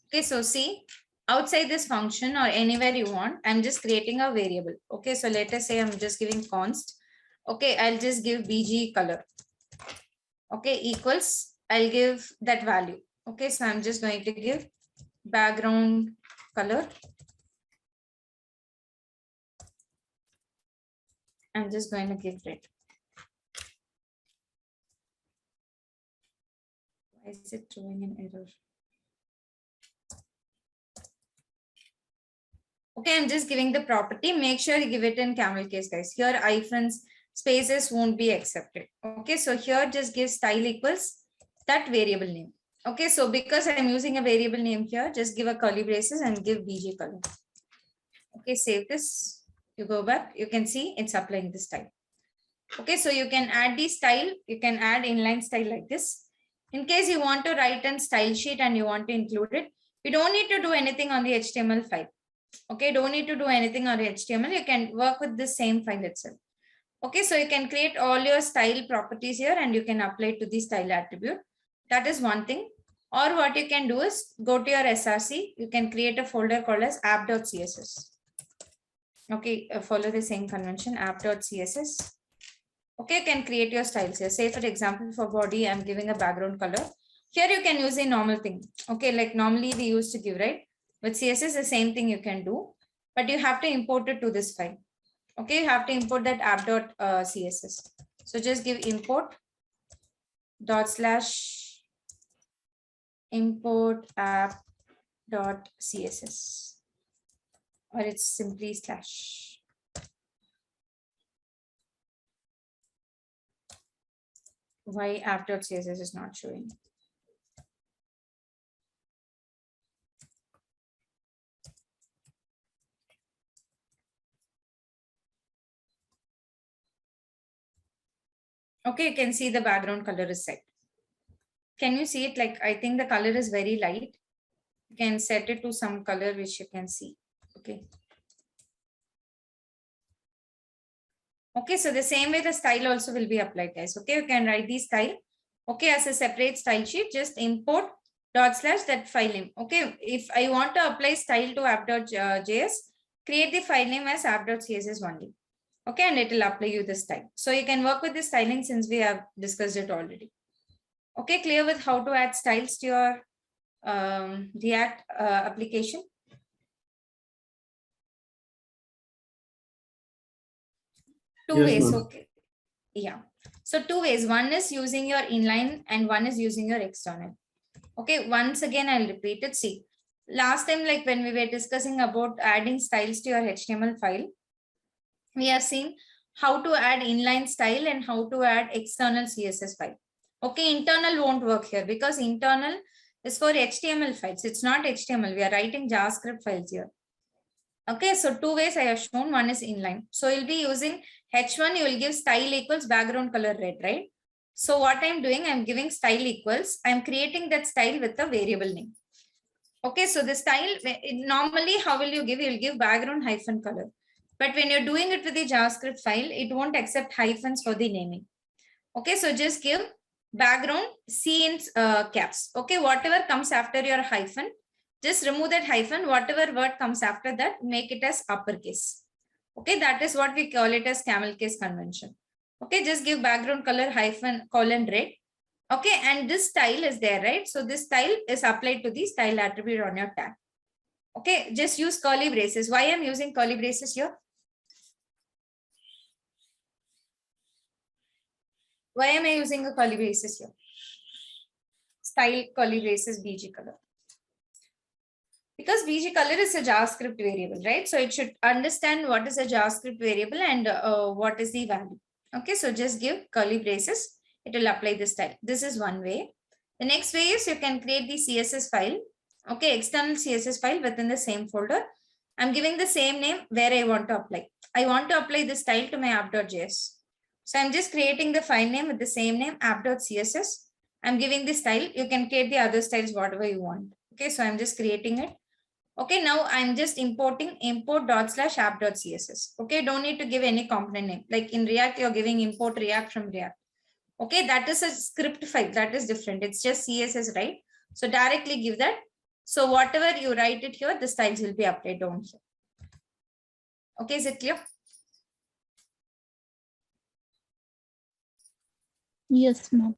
Okay, so see, outside this function or anywhere you want, I'm just creating a variable. Okay, so let us say I'm just giving const. Okay, I'll just give bg color. Okay, equals, I'll give that value. Okay, so I'm just going to give background color. I'm just going to give red. Why is it throwing an error? Okay, I'm just giving the property. Make sure you give it in camel case, guys. Here, hyphens, spaces won't be accepted. Okay, so here just give style equals that variable name. Okay, so because I'm using a variable name here, just give a curly braces and give bg color. Okay, save this. You go back, you can see it's applying the style. Okay, so you can add the style. You can add inline style like this. In case you want to write in style sheet and you want to include it, you don't need to do anything on the HTML file. Okay, don't need to do anything on the HTML. You can work with the same file itself. Okay, so you can create all your style properties here and you can apply to the style attribute. That is one thing. Or what you can do is go to your SRC. You can create a folder called as app.css. Okay, follow the same convention, app.css. Okay, you can create your styles here. Say for example, for body, I'm giving a background color. Here you can use a normal thing. Okay, like normally we used to give, right? With CSS, the same thing you can do, but you have to import it to this file. Okay, you have to import that app.css. So just give import /import app.css, or it's simply slash. Why app.css is not showing? Okay, you can see the background color is set. Can you see it? Like, I think the color is very light. You can set it to some color which you can see. Okay. Okay, so the same way the style also will be applied, guys. Okay, you can write the style. Okay, as a separate style sheet, just import / that file name. Okay, if I want to apply style to app.js, create the file name as app.css only. Okay, and it will apply you the style. So you can work with the styling since we have discussed it already. Okay, clear with how to add styles to your React application? Two ways, okay. Yeah. So two ways. One is using your inline and one is using your external. Okay, once again, I'll repeat it. See, last time, like when we were discussing about adding styles to your HTML file, we have seen how to add inline style and how to add external CSS file. Okay, internal won't work here because internal is for HTML files. It's not HTML. We are writing JavaScript files here. Okay, so two ways I have shown. One is inline. So you'll be using H1, you will give style equals background color red, right? So what I'm doing, I'm giving style equals, I'm creating that style with a variable name. Okay, so the style, normally how will you give? You'll give background hyphen color. But when you're doing it with the JavaScript file, it won't accept hyphens for the naming. Okay, so just give background C in caps. Okay, whatever comes after your hyphen, just remove that hyphen. Whatever word comes after that, make it as uppercase. Okay, that is what we call it as camel case convention. Okay, just give background color hyphen colon red. Okay, and this style is there, right? So this style is applied to the style attribute on your tag. Okay, just use curly braces. Why I'm using curly braces here? Why am I using a curly braces here? Style curly braces BG color. Because BG color is a JavaScript variable, right? So it should understand what is a JavaScript variable and what is the value. Okay, so just give curly braces. It will apply this style. This is one way. The next way is you can create the CSS file. Okay, external CSS file within the same folder. I'm giving the same name where I want to apply. I want to apply this style to my app.js. So I'm just creating the file name with the same name app.css. I'm giving the style. You can create the other styles, whatever you want. Okay, so I'm just creating it. Okay, now I'm just importing import./app.css. Okay, don't need to give any component name. Like in React, you're giving import React from React. Okay, that is a script file. That is different. It's just CSS, right? So directly give that. So whatever you write it here, the styles will be applied down here. Okay, is it clear? Yes, ma'am.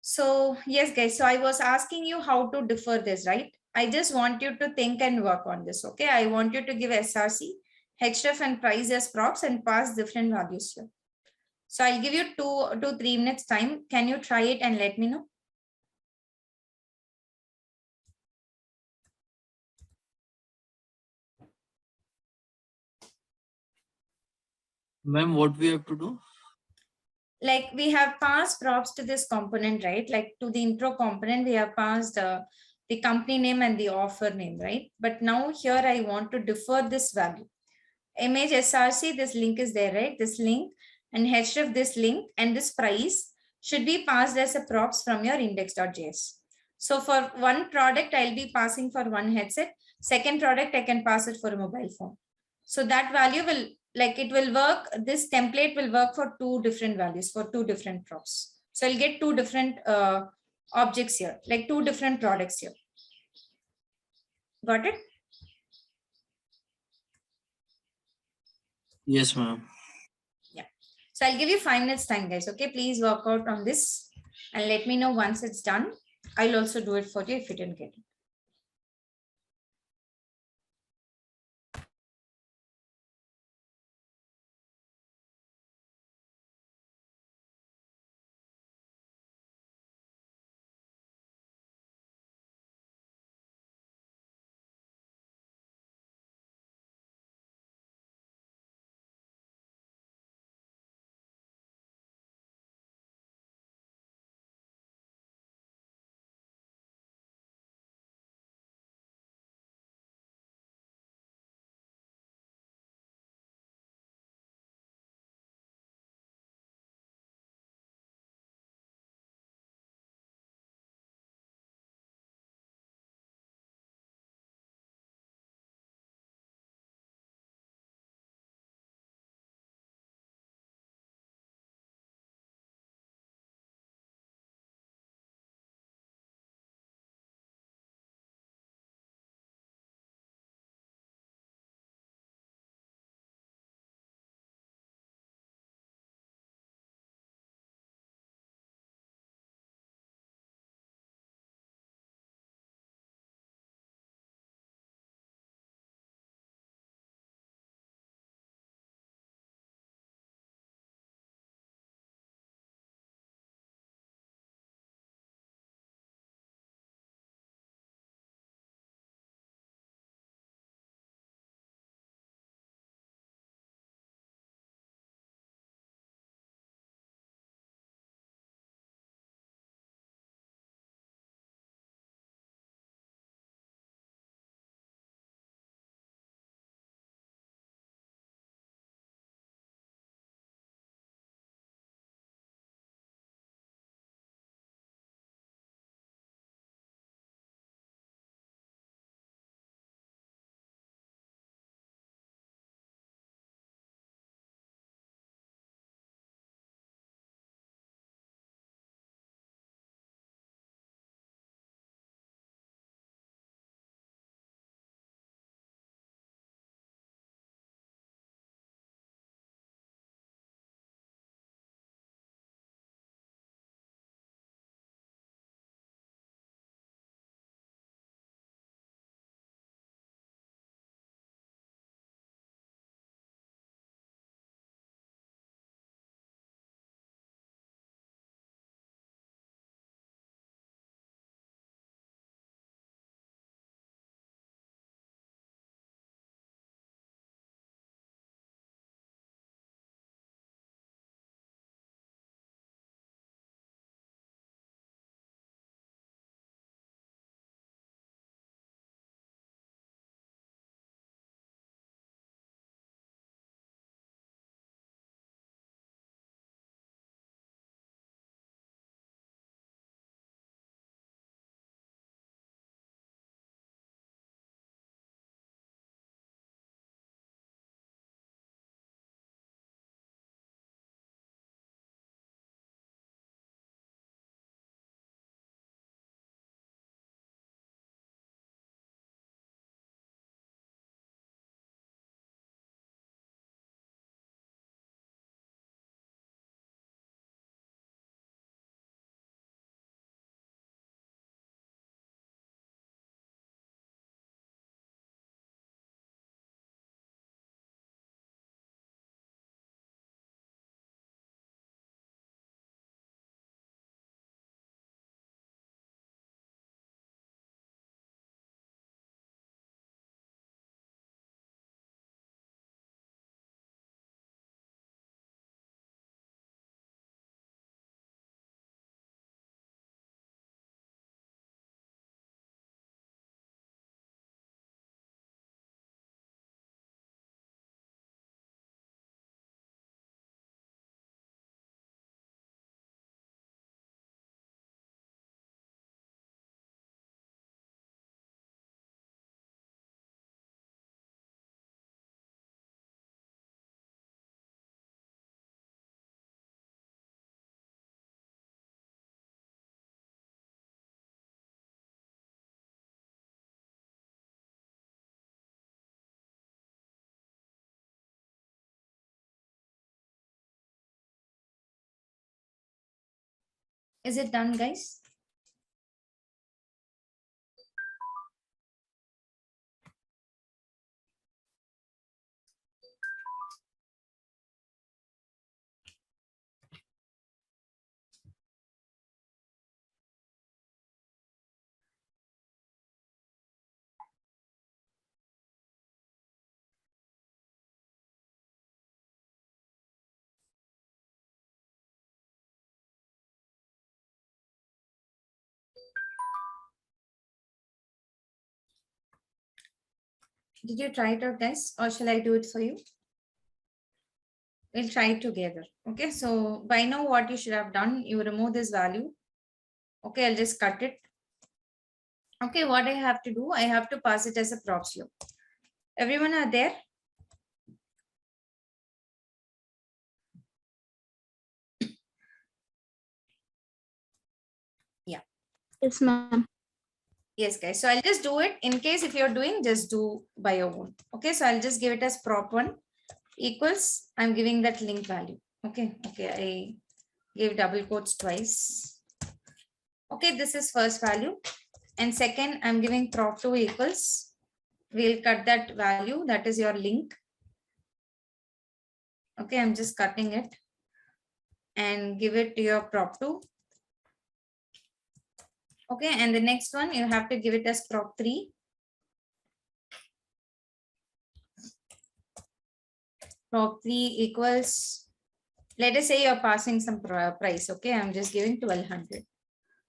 So yes, guys, so I was asking you how to defer this, right? I just want you to think and work on this, okay? I want you to give SRC, href and price as props and pass different values here. So I'll give you 2 to 3 minutes time. Can you try it and let me know? Ma'am, what we have to do? Like we have passed props to this component, right? Like to the intro component, we have passed the company name and the offer name, right? But now here I want to defer this value. Image SRC, this link is there, right? This link and href, this link and this price should be passed as a props from your index.js. So for one product, I'll be passing for one headset. Second product, I can pass it for a mobile phone. So that value will, like it will work, this template will work for 2 different values, for 2 different props. So I'll get 2 different objects here, like 2 different products here. Got it? Yes, ma'am. Yeah. So I'll give you 5 minutes time, guys. Okay, please work out on this and let me know once it's done. I'll also do it for you if you didn't get it. Is it done, guys? Did you try it out, guys, or shall I do it for you? We'll try it together. Okay, so by now what you should have done, you remove this value. Okay, I'll just cut it. Okay, what I have to do, I have to pass it as a props here. Everyone are there? Yes, ma'am. Yes, guys. So I'll just do it. In case if you're doing, just do by your own. Okay, so I'll just give it as prop1 equals, I'm giving that link value. Okay, I gave double quotes twice. Okay, this is first value. And second, I'm giving prop2 equals, we'll cut that value, that is your link. Okay, I'm just cutting it and give it to your prop2. Okay, and the next one, you have to give it as prop3. Prop3 equals, let us say you're passing some price. Okay, I'm just giving 1200.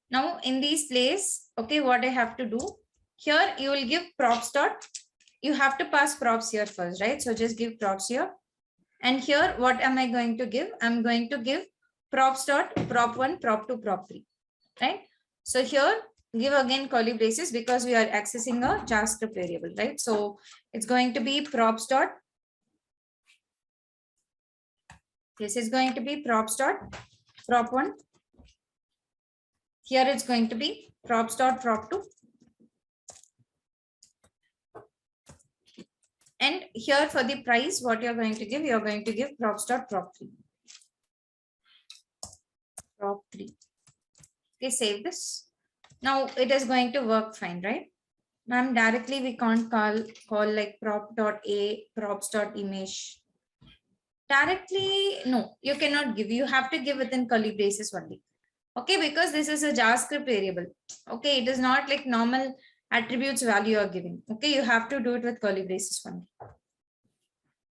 Now in these place, okay, what I have to do here, you will give props dot, you have to pass props here first, right? So just give props here. And here, what am I going to give? I'm going to give props dot prop1, prop2, prop3, right? So here, give again curly braces because we are accessing a JavaScript variable, right? So it's going to be props dot. This is going to be props dot prop1. Here it's going to be props dot prop2. And here for the price, what you're going to give, you're going to give props dot prop3. Prop3. Okay, save this. Now it is going to work fine, right? Ma'am, directly we can't call like prop.a, props.image. Directly, no, you cannot give. You have to give within curly braces only. Okay, because this is a JavaScript variable. Okay, it is not like normal attributes value you are giving. Okay, you have to do it with curly braces only.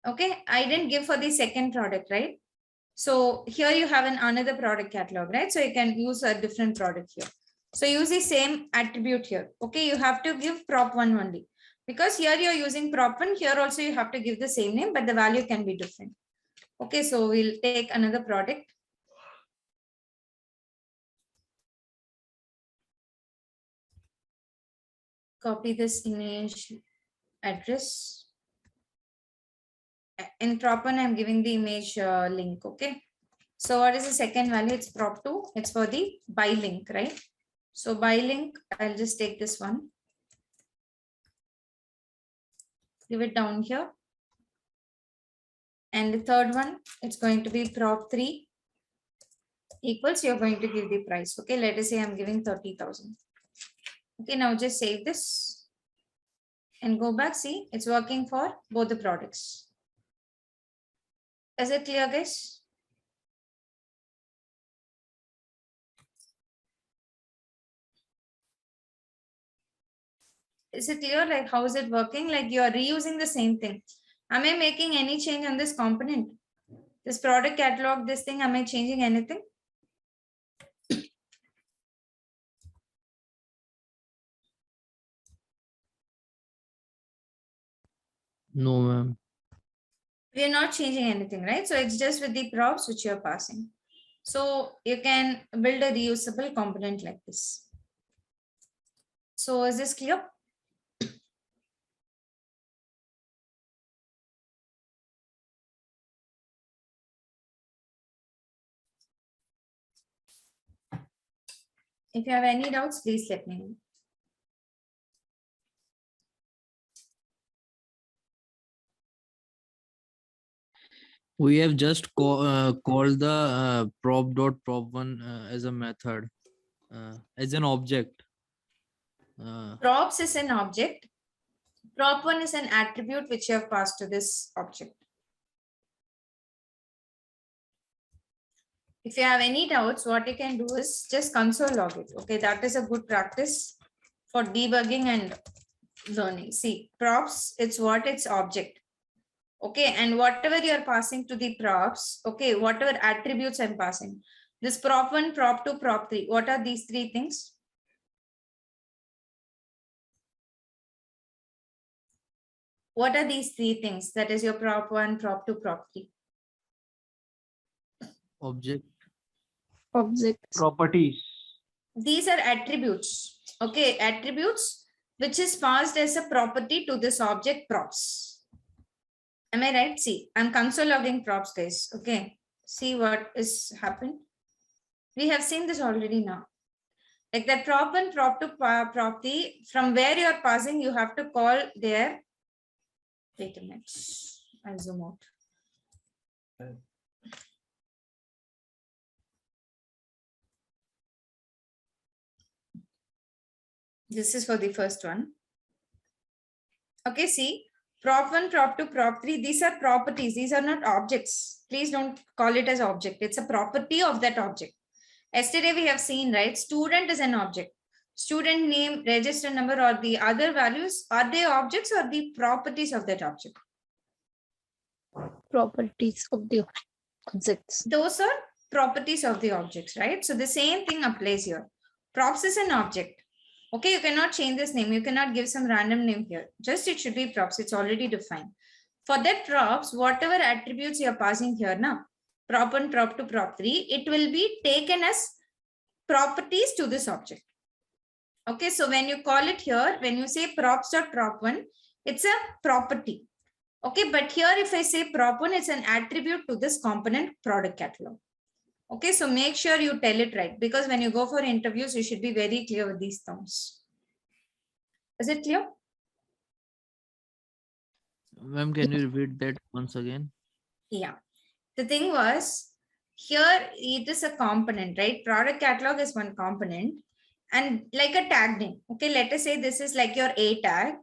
Okay, I didn't give for the second product, right? So here you have another product catalog, right? So you can use a different product here. So use the same attribute here. Okay, you have to give prop1 only. Because here you're using prop1, here also you have to give the same name, but the value can be different. Okay, so we'll take another product. Copy this image address. In prop1, I'm giving the image link, okay? So what is the second value? It's prop2. It's for the by link, right? So by link, I'll just take this one. Give it down here. And the third one, it's going to be prop3 equals, you're going to give the price. Okay, let us say I'm giving 30,000. Okay, now just save this and go back. See, it's working for both the products. Is it clear, guys? Is it clear? Like, how is it working? Like, you are reusing the same thing. Am I making any change on this component? This product catalog, this thing, am I changing anything? No, ma'am. We are not changing anything, right? So it's just with the props which you're passing. So you can build a reusable component like this. So is this clear? If you have any doubts, please let me know. We have just called the prop.prop1 as a method, as an object. Props is an object. Prop1 is an attribute which you have passed to this object. If you have any doubts, what you can do is just console log it. Okay, that is a good practice for debugging and learning. See, props, it's what? It's object. Okay, and whatever you are passing to the props, okay, whatever attributes I'm passing, this prop1, prop2, prop3, what are these three things? What are these three things? That is your prop1, prop2, prop3. Object. Objects. Properties. These are attributes. Okay, attributes which is passed as a property to this object props. Am I right? See, I'm console logging props, guys. Okay, see what is happened. We have seen this already now. Like that prop1, prop2, prop3, from where you are passing, you have to call their. Wait a minute, I'll zoom out. This is for the first one. Okay, see, prop1, prop2, prop3, these are properties. These are not objects. Please don't call it as object. It's a property of that object. Yesterday we have seen, right? Student is an object. Student name, register number, or the other values, are they objects or the properties of that object? Properties of the objects. Those are properties of the objects, right? So the same thing applies here. Props is an object. Okay, you cannot change this name. You cannot give some random name here. Just it should be props. It's already defined. For that props, whatever attributes you are passing here now, prop1, prop2, prop3, it will be taken as properties to this object. Okay, so when you call it here, when you say props.prop1, it's a property. Okay, but here if I say prop1, it's an attribute to this component product catalog. Okay, so make sure you tell it right, because when you go for interviews, you should be very clear with these terms. Is it clear? Ma'am, can you repeat that once again? Yeah. The thing was, here it is a component, right? Product catalog is one component and like a tag name. Okay, let us say this is like your A tag,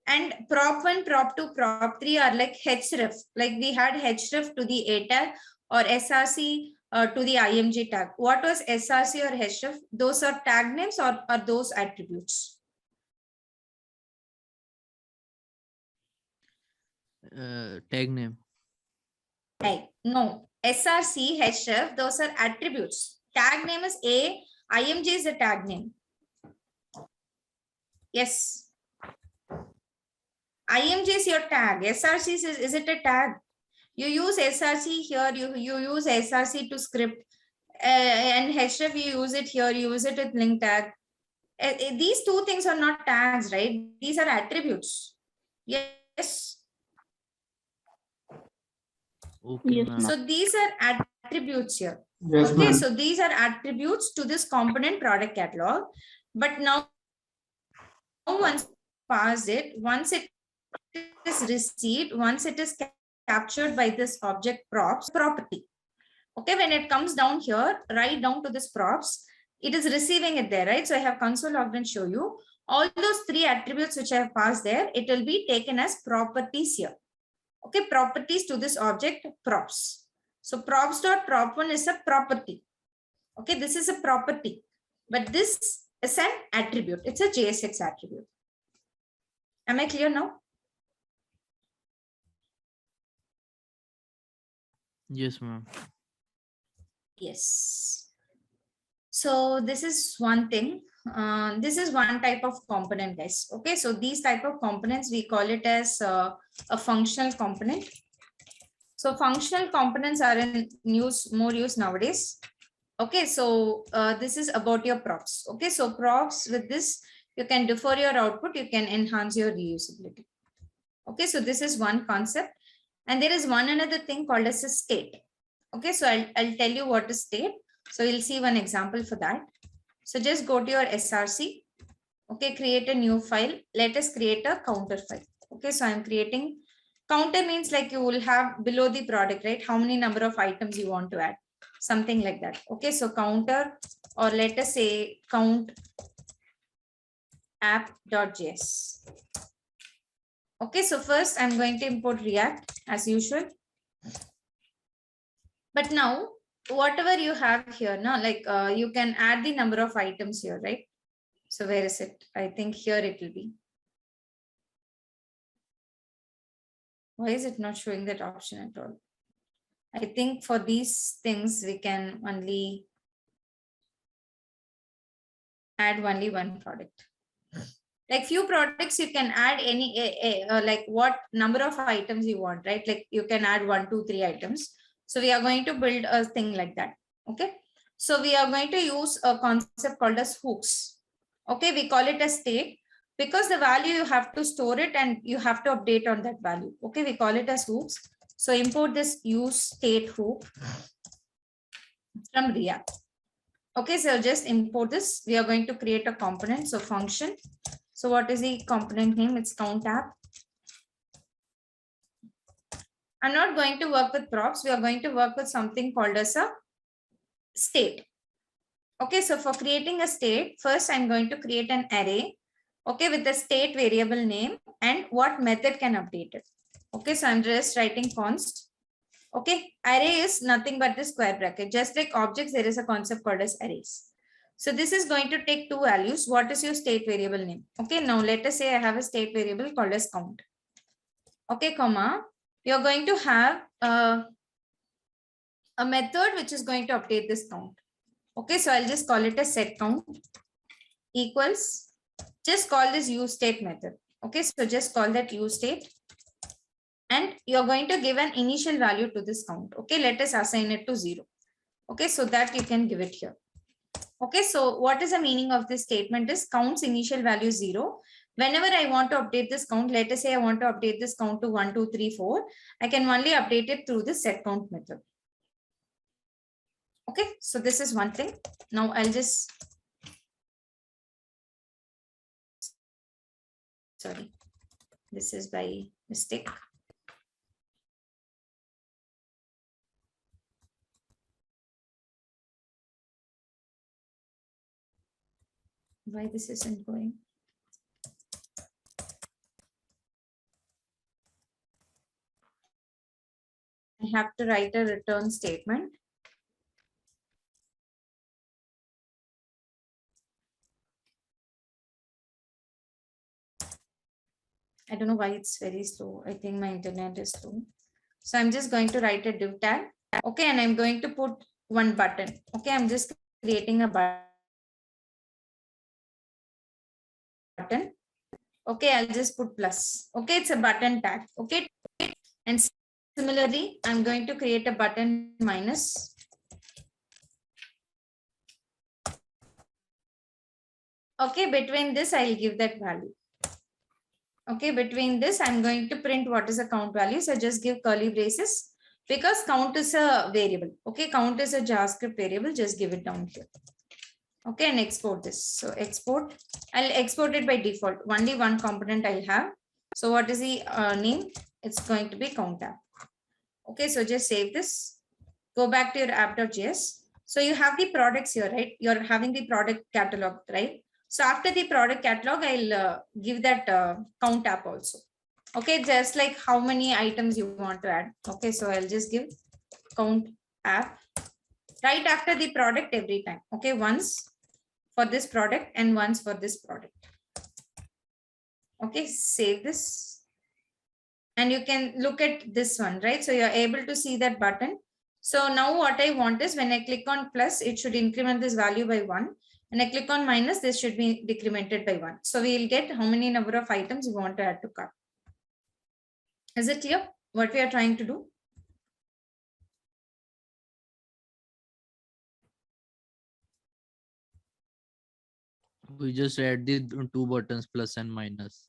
and prop1, prop2, prop3 are like href. Like we had href to the A tag or src to the img tag. What was src or href? Those are tag names or are those attributes? Tag name. Hey, no, src, href, those are attributes. Tag name is A, img is the tag name. Yes. IMG is your tag. SRC is it a tag? You use SRC here, you use SRC to script, and href you use it here, you use it with link tag. These two things are not tags, right? These are attributes. Yes. Okay, Yes, ma'am. So these are attributes here. Yes, Okay, ma'am. so these are attributes to this component product catalog. But now once pass it, once it is received, once it is captured by this object props property. Okay, when it comes down here, right down to this props, it is receiving it there, right? So I have console logged and show you all those three attributes which I have passed there. It will be taken as properties here. Okay, properties to this object props. So props.prop1 is a property. Okay, this is a property, but this is an attribute. It's a JSX attribute. Am I clear now? Yes, ma'am. Yes. So this is one thing. This is one type of component, guys. Okay, so these type of components, we call it as a functional component. So functional components are in more use nowadays. Okay, so this is about your props. Okay, so props, with this, you can defer your output, you can enhance your reusability. Okay, so this is one concept. And there is one another thing called as a state. Okay, so I'll tell you what is state. So you'll see one example for that. So just go to your SRC. Okay, create a new file. Let us create a counter file. Okay, so I'm creating Counter means like you will have below the product, right? How many number of items you want to add, something like that. Okay, so counter, or let us say count app.js. Okay, so first I'm going to import React as usual. But now whatever you have here now, like you can add the number of items here, right? So where is it? I think here it will be. Why is it not showing that option at all? I think for these things, we can only add only one product. Like few products, you can add any, like what number of items you want, right? Like you can add 1, 2, 3 items. So we are going to build a thing like that. Okay. So we are going to use a concept called as hooks. Okay. We call it a state because the value you have to store it and you have to update on that value. Okay. We call it as hooks. So import this use state hook from React. Okay. So just import this. We are going to create a component. So function. So what is the component name? It's count app. I'm not going to work with props. We are going to work with something called as a state. Okay, so for creating a state, first I'm going to create an array, okay, with the state variable name and what method can update it. Okay, so I'm just writing const. Okay, array is nothing but the square bracket. Just like objects, there is a concept called as arrays. So this is going to take two values. What is your state variable name? Okay, now let us say I have a state variable called as count. Okay, comma, you're going to have a method which is going to update this count. Okay, so I'll just call it a set count equals, just call this use state method. Okay, so just call that use state. And you're going to give an initial value to this count. Okay, let us assign it to 0. Okay, so that you can give it here. Okay, so what is the meaning of this statement is count's initial value 0. Whenever I want to update this count, let us say I want to update this count to 1, 2, 3, 4. I can only update it through the set count method. Okay, so this is one thing. Now I'll just, sorry, this is by mistake. Why this isn't going? I have to write a return statement. I don't know why it's very slow. I think my internet is slow. So I'm just going to write a div tag. Okay, and I'm going to put one button. Okay, I'm just creating a button. Okay, I'll just put plus. Okay, it's a button tag. Okay, and similarly, I'm going to create a button minus. Okay, between this, I'll give that value. Okay, between this, I'm going to print what is the count value. So just give curly braces because count is a variable. Okay, count is a JavaScript variable. Just give it down here. Okay, and export this. So export, I'll export it by default. Only one component I'll have. So what is the name? It's going to be count app. Okay, so just save this. Go back to your app.js. So you have the products here, right? You're having the product catalog, right? So after the product catalog, I'll give that count app also. Okay, just like how many items you want to add. Okay, so I'll just give count app right after the product every time. Okay, once for this product and once for this product. Okay, save this. And you can look at this one, right? So you're able to see that button. So now what I want is when I click on plus, it should increment this value by 1. And I click on minus, this should be decremented by 1. So we'll get how many number of items you want to add to cart. Is it clear what we are trying to do? We just add the two buttons plus and minus.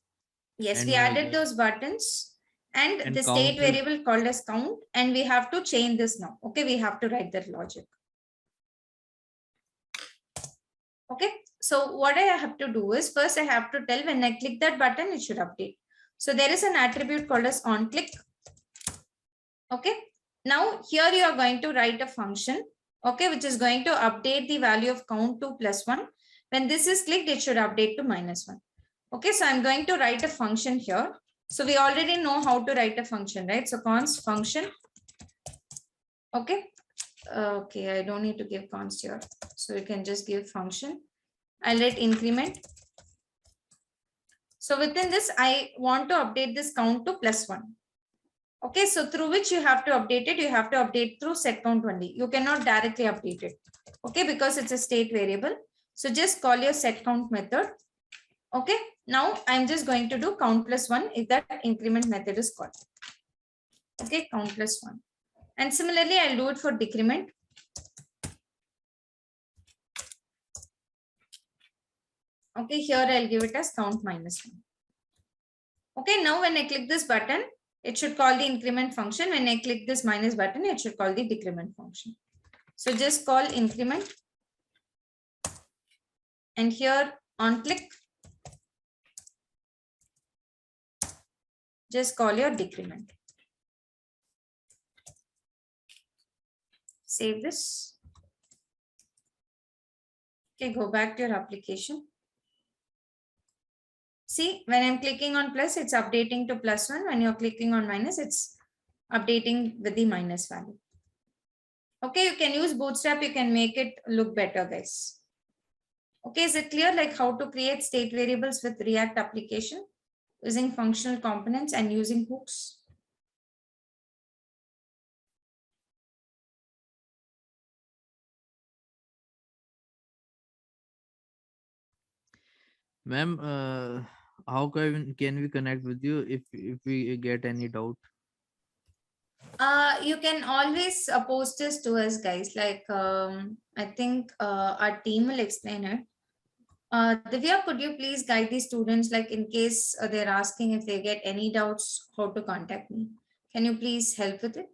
Yes, And we added those buttons and the state count variable called as count, and we have to chain this now. Okay, we have to write that logic. Okay, so what I have to do is first I have to tell when I click that button, it should update. So there is an attribute called as on click. Okay. Now here you are going to write a function, okay, which is going to update the value of count to +1. When this is clicked, it should update to -1. Okay, so I'm going to write a function here. So we already know how to write a function, right? So const function. Okay. Okay, I don't need to give const here. So you can just give function. I'll let increment. So within this, I want to update this count to +1. Okay, so through which you have to update it, you have to update through set count only. You cannot directly update it. Okay, because it's a state variable. So just call your set count method. Okay, now I'm just going to do count +1 if that increment method is called. Okay, count +1. And similarly, I'll do it for decrement. Okay, here I'll give it as count -1. Okay, now when I click this button, it should call the increment function. When I click this minus button, it should call the decrement function. So just call increment. And here on click, just call your decrement. Save this. Okay, go back to your application. See, when I'm clicking on plus, it's updating to +1. When you're clicking on minus, it's updating with the minus value. Okay, you can use Bootstrap. You can make it look better, guys. Okay, is it clear like how to create state variables with React application using functional components and using hooks? Ma'am, how can we connect with you if we get any doubt? You can always post this to us, guys. Like I think our team will explain it. Divya, could you please guide the students, like in case they're asking if they get any doubts, how to contact me? Can you please help with it?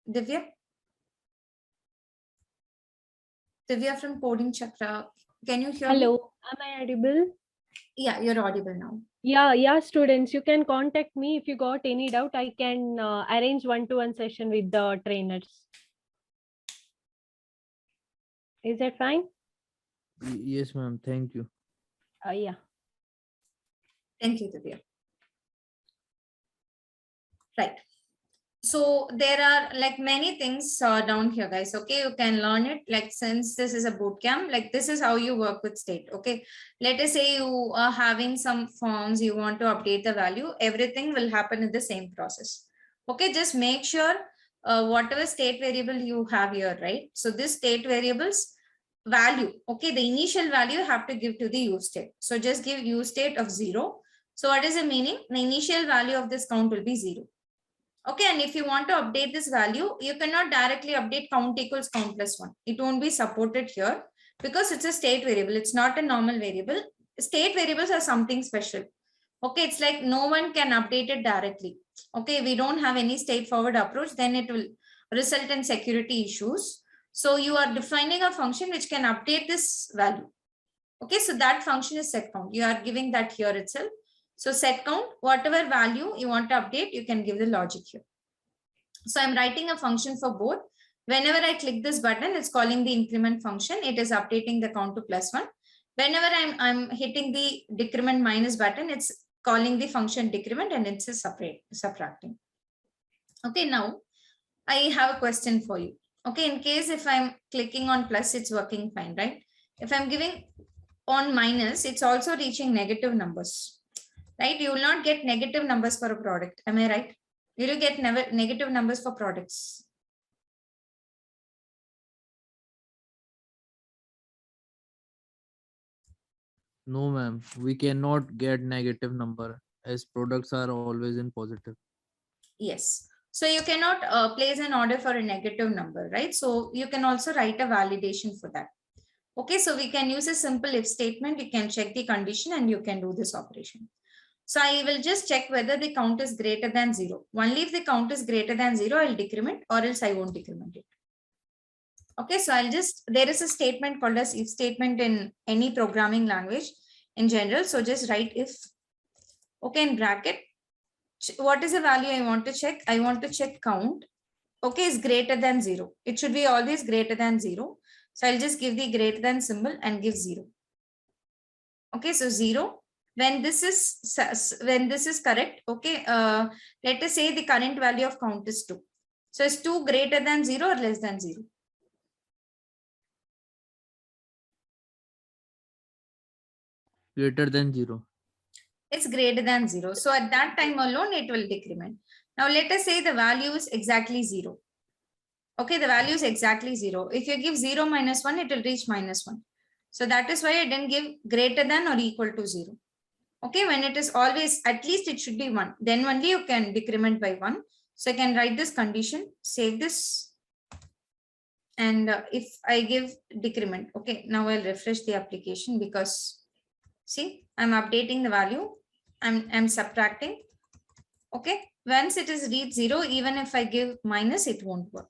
Divya? Divya from Coding Chakra. Can you hear me? Hello, am I audible? Yeah, you're audible now. Yeah, students, you can contact me if you got any doubt. I can arrange one-to-one session with the trainers. Is that fine? Yes, ma'am. Thank you. Yeah. Thank you, Divya. Right. So there are like many things down here, guys. Okay, you can learn it. Like since this is a boot camp, like this is how you work with state. Okay, let us say you are having some forms, you want to update the value. Everything will happen in the same process. Okay, just make sure whatever state variable you have here, right? So this state variables value. Okay, the initial value you have to give to the use state. So just give use state of 0. So what is the meaning? The initial value of this count will be 0. Okay, and if you want to update this value, you cannot directly update count equals count +1. It won't be supported here because it's a state variable. It's not a normal variable. State variables are something special. Okay, it's like no one can update it directly. Okay, we don't have any straightforward approach, then it will result in security issues. So you are defining a function which can update this value. Okay, so that function is set count. You are giving that here itself. So set count, whatever value you want to update, you can give the logic here. So I'm writing a function for both. Whenever I click this button, it's calling the increment function. It is updating the count to +1. Whenever I'm hitting the decrement minus button, it's calling the function decrement and it's subtracting. Okay, now I have a question for you. Okay, in case if I'm clicking on plus, it's working fine, right? If I'm giving on minus, it's also reaching negative numbers, right? You will not get negative numbers for a product. Am I right? Will you get negative numbers for products? No, ma'am. We cannot get negative number as products are always in positive. Yes. So you cannot place an order for a negative number, right? So you can also write a validation for that. Okay, so we can use a simple if statement. You can check the condition and you can do this operation. So I will just check whether the count is greater than 0. Only if the count is greater than 0, I'll decrement, or else I won't decrement it. Okay, so there is a statement called as if statement in any programming language in general. So just write if Okay, in bracket, what is the value I want to check? I want to check count. Okay, is greater than 0. It should be always greater than 0. So I'll just give the greater than symbol and give 0. Okay, so 0. When this is correct, okay, let us say the current value of count is 2. So is 2 greater than 0 or less than 0? Greater than 0. It's greater than 0. So at that time alone, it will decrement. Now let us say the value is exactly 0. Okay, the value is exactly 0. If you give 0 minus 1, it will reach minus 1. So that is why I didn't give greater than or equal to 0. Okay, when it is always, at least it should be 1. Then only you can decrement by 1. So I can write this condition, save this. And if I give decrement, okay, now I'll refresh the application because see, I'm updating the value. I'm subtracting. Okay, once it is read 0, even if I give minus, it won't work.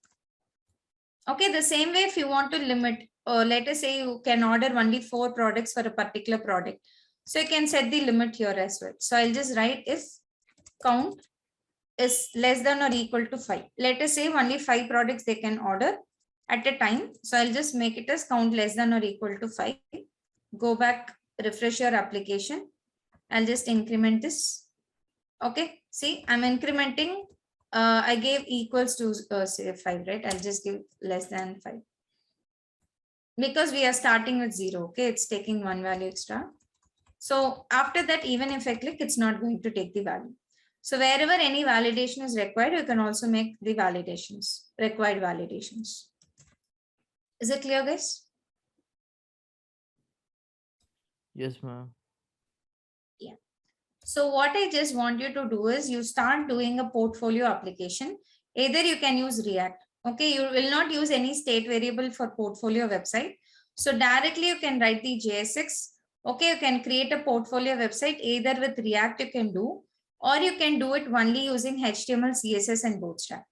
Okay, the same way if you want to limit, let us say you can order only 4 products for a particular product. So you can set the limit here as well. So I'll just write if count is less than or equal to 5. Let us say only 5 products they can order at a time. So I'll just make it as count less than or equal to 5. Go back, refresh your application. I'll just increment this. Okay, see, I'm incrementing. I gave equals to say 5, right? I'll just give less than 5. Because we are starting with 0, okay? It's taking one value extra. So after that, even if I click, it's not going to take the value. So wherever any validation is required, you can also make the validations, required validations. Is it clear, guys? Yes, ma'am. Yeah. So what I just want you to do is you start doing a portfolio application. Either you can use React. Okay, you will not use any state variable for portfolio website. So directly you can write the JSX. Okay, you can create a portfolio website either with React you can do, or you can do it only using HTML, CSS and Bootstrap.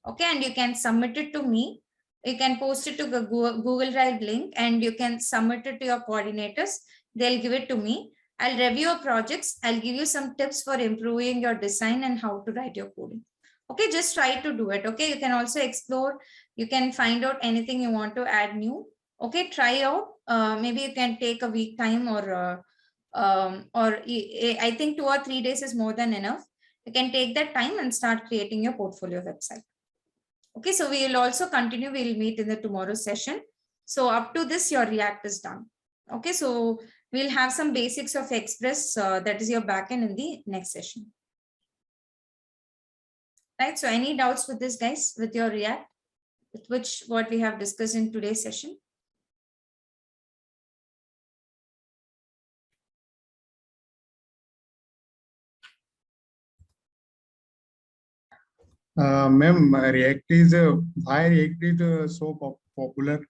Okay, and you can submit it to me. You can post it to the Google Drive link and you can submit it to your coordinators. They'll give it to me. I'll review your projects. I'll give you some tips for improving your design and how to write your coding. Okay, just try to do it. Okay, you can also explore. You can find out anything you want to add new. Okay, try out. Maybe you can take a week time or I think 2 or 3 days is more than enough. You can take that time and start creating your portfolio website. Okay, so we will also continue. We will meet in the tomorrow session. So up to this, your React is done. Okay, so we'll have some basics of Express, that is your backend in the next session. Right, so any doubts with this, guys, with your React, with which what we have discussed in today's session? Ma'am, React is why React is so popular?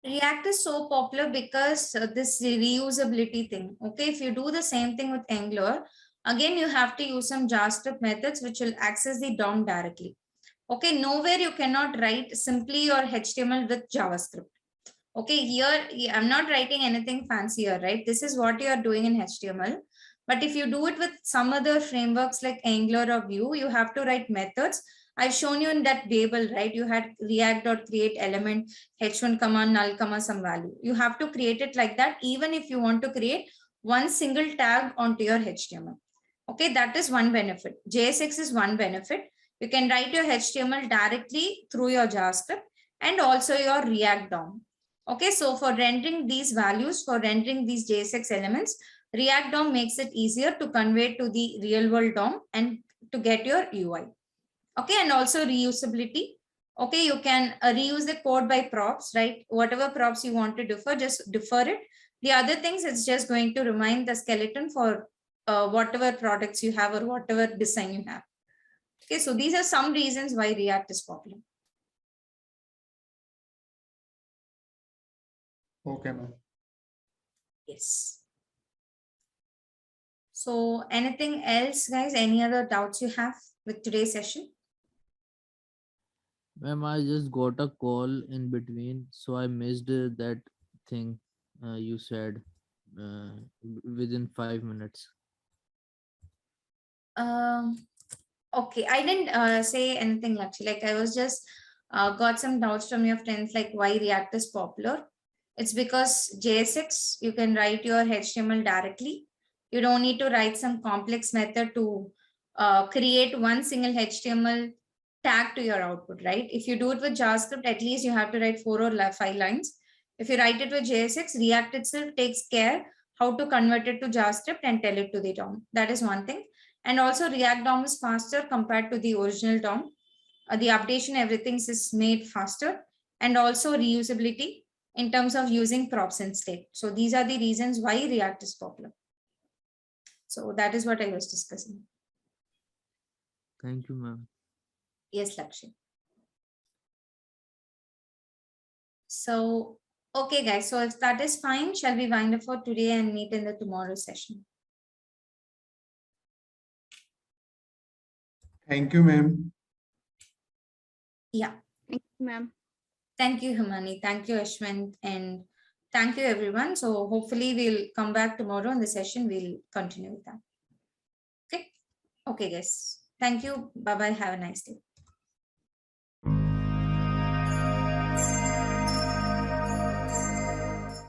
React is so popular because this reusability thing. Okay, if you do the same thing with Angular, again, you have to use some JavaScript methods which will access the DOM directly. Okay, nowhere you cannot write simply your HTML with JavaScript. Okay, here I'm not writing anything fancier, right? This is what you are doing in HTML. But if you do it with some other frameworks like Angular or Vue, you have to write methods. I've shown you in that table, right? You had react.create element h1 comma null comma some value. You have to create it like that, even if you want to create one single tag onto your HTML. Okay, that is one benefit. JSX is one benefit. You can write your HTML directly through your JavaScript and also your React DOM. Okay, so for rendering these values, for rendering these JSX elements, React DOM makes it easier to convey to the real world DOM and to get your UI. Okay, and also reusability. Okay, you can reuse the code by props, right? Whatever props you want to defer, just defer it. The other things, it's just going to remind the skeleton for whatever products you have or whatever design you have. Okay, so these are some reasons why React is popular. Okay, ma'am. Yes. So anything else, guys? Any other doubts you have with today's session? Ma'am, I just got a call in between, so I missed that thing you said within 5 minutes. Okay, I didn't say anything actually. Like I was just got some doubts from your friends, like why React is popular. It's because JSX, you can write your HTML directly. You don't need to write some complex method to create one single HTML tag to your output, right? If you do it with JavaScript, at least you have to write 4 or 5 lines. If you write it with JSX, React itself takes care how to convert it to JavaScript and tell it to the DOM. That is one thing. And also React DOM is faster compared to the original DOM. The updation, everything is made faster, and also reusability in terms of using props instead. So these are the reasons why React is popular. So that is what I was discussing. Thank you, ma'am. Yes, Lakshmi. So, okay, guys. So if that is fine, shall we wind up for today and meet in the tomorrow session? Thank you, ma'am. Yeah. Thank you, ma'am. Thank you, Himani. Thank you, Ashwin. And thank you, everyone. So hopefully we'll come back tomorrow in the session. We'll continue with that. Okay. Okay, guys. Thank you. Bye-bye. Have a nice day.